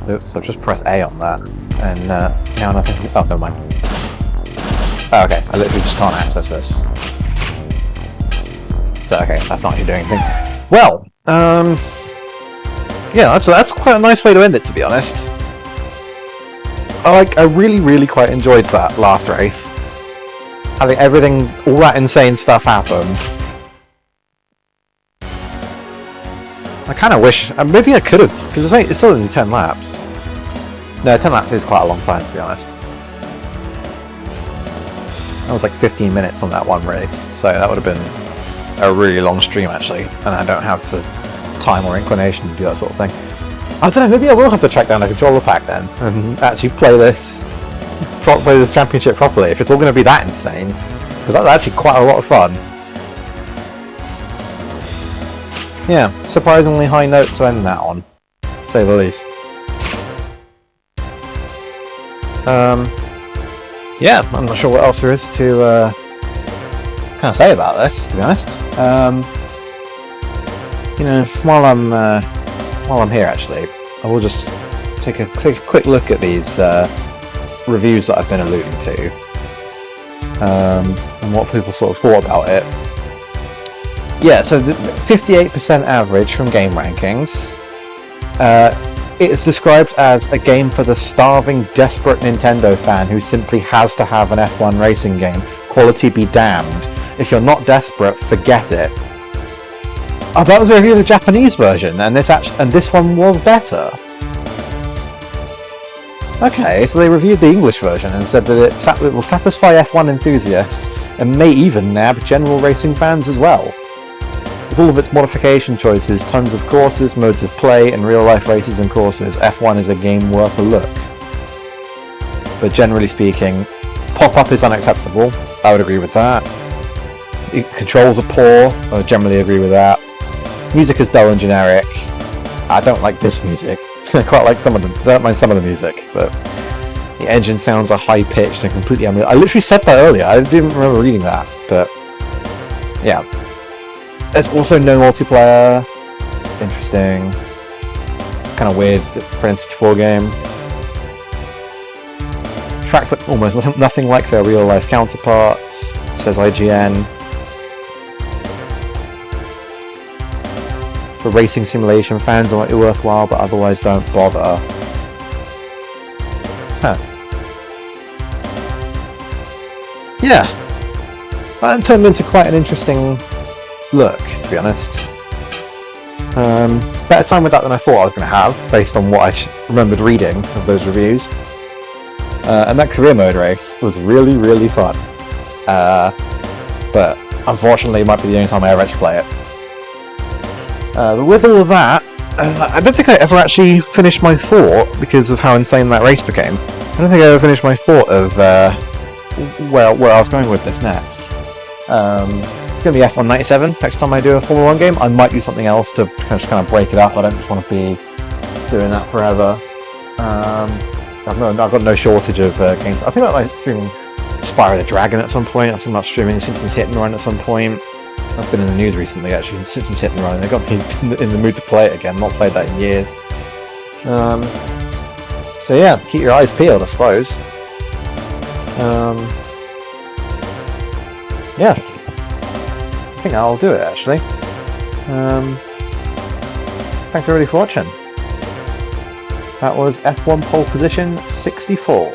Oops, I've just pressed A on that, and now nothing. Oh, never mind. Oh, okay, I literally just can't access this. So, okay, that's not actually doing anything. Well, yeah, that's quite a nice way to end it, to be honest. I really quite enjoyed that last race. Having everything, all that insane stuff happen. I kind of wish, maybe I could have, because it's still only 10 laps. No, 10 laps is quite a long time, to be honest. That was like 15 minutes on that one race, so that would have been a really long stream actually, and I don't have the time or inclination to do that sort of thing. I don't know, maybe I will have to track down a controller pack then, and actually play this championship properly, if it's all going to be that insane, because that's actually quite a lot of fun. Yeah, surprisingly high note to end that on, to say the least. Yeah, I'm not sure what else there is to kind of say about this, to be honest. You know, while I'm here, actually, I will just take a quick look at these reviews that I've been alluding to, and what people sort of thought about it. Yeah, so the 58% average from Game Rankings. It is described as a game for the starving, desperate Nintendo fan who simply has to have an F1 racing game. Quality be damned. If you're not desperate, forget it. Oh, that was a review of the Japanese version, and this one was better. Okay, so they reviewed the English version and said that it will satisfy F1 enthusiasts and may even nab general racing fans as well. With all of its modification choices, tons of courses, modes of play, and real-life races and courses, F1 is a game worth a look. But generally speaking, pop-up is unacceptable. I would agree with that. Controls are poor. I would generally agree with that. Music is dull and generic. I don't like this music. I quite like I don't mind some of the music, but the engine sounds are high-pitched and completely unreal. I literally said that earlier. I didn't remember reading that, but yeah. There's also no multiplayer. It's interesting. Kind of weird for an N64 game. Tracks look almost nothing like their real-life counterparts, says IGN. For racing simulation fans, it might be worthwhile, but otherwise don't bother. Huh. Yeah. That turned into quite an interesting look, to be honest. Better time with that than I thought I was going to have, based on what I remembered reading of those reviews. And that career mode race was really fun. But unfortunately it might be the only time I ever actually play it. But with all of that, I don't think I ever actually finished my thought, because of how insane that race became. I don't think I ever finished my thought of where I was going with this next. It's going to be F1 97 next time I do a Formula 1 game. I might do something else to just kind of break it up. I don't just want to be doing that forever. I've got no shortage of games. I think I might stream Spyro the Dragon at some point. I think about streaming Simpsons Hit and Run at some point. That's been in the news recently, actually. Simpsons Hit and Run. They got me in the mood to play it again. Not played that in years. So yeah, keep your eyes peeled, I suppose. Yeah. I think I'll do it, actually. Thanks everybody for watching. That was F1 pole position 64.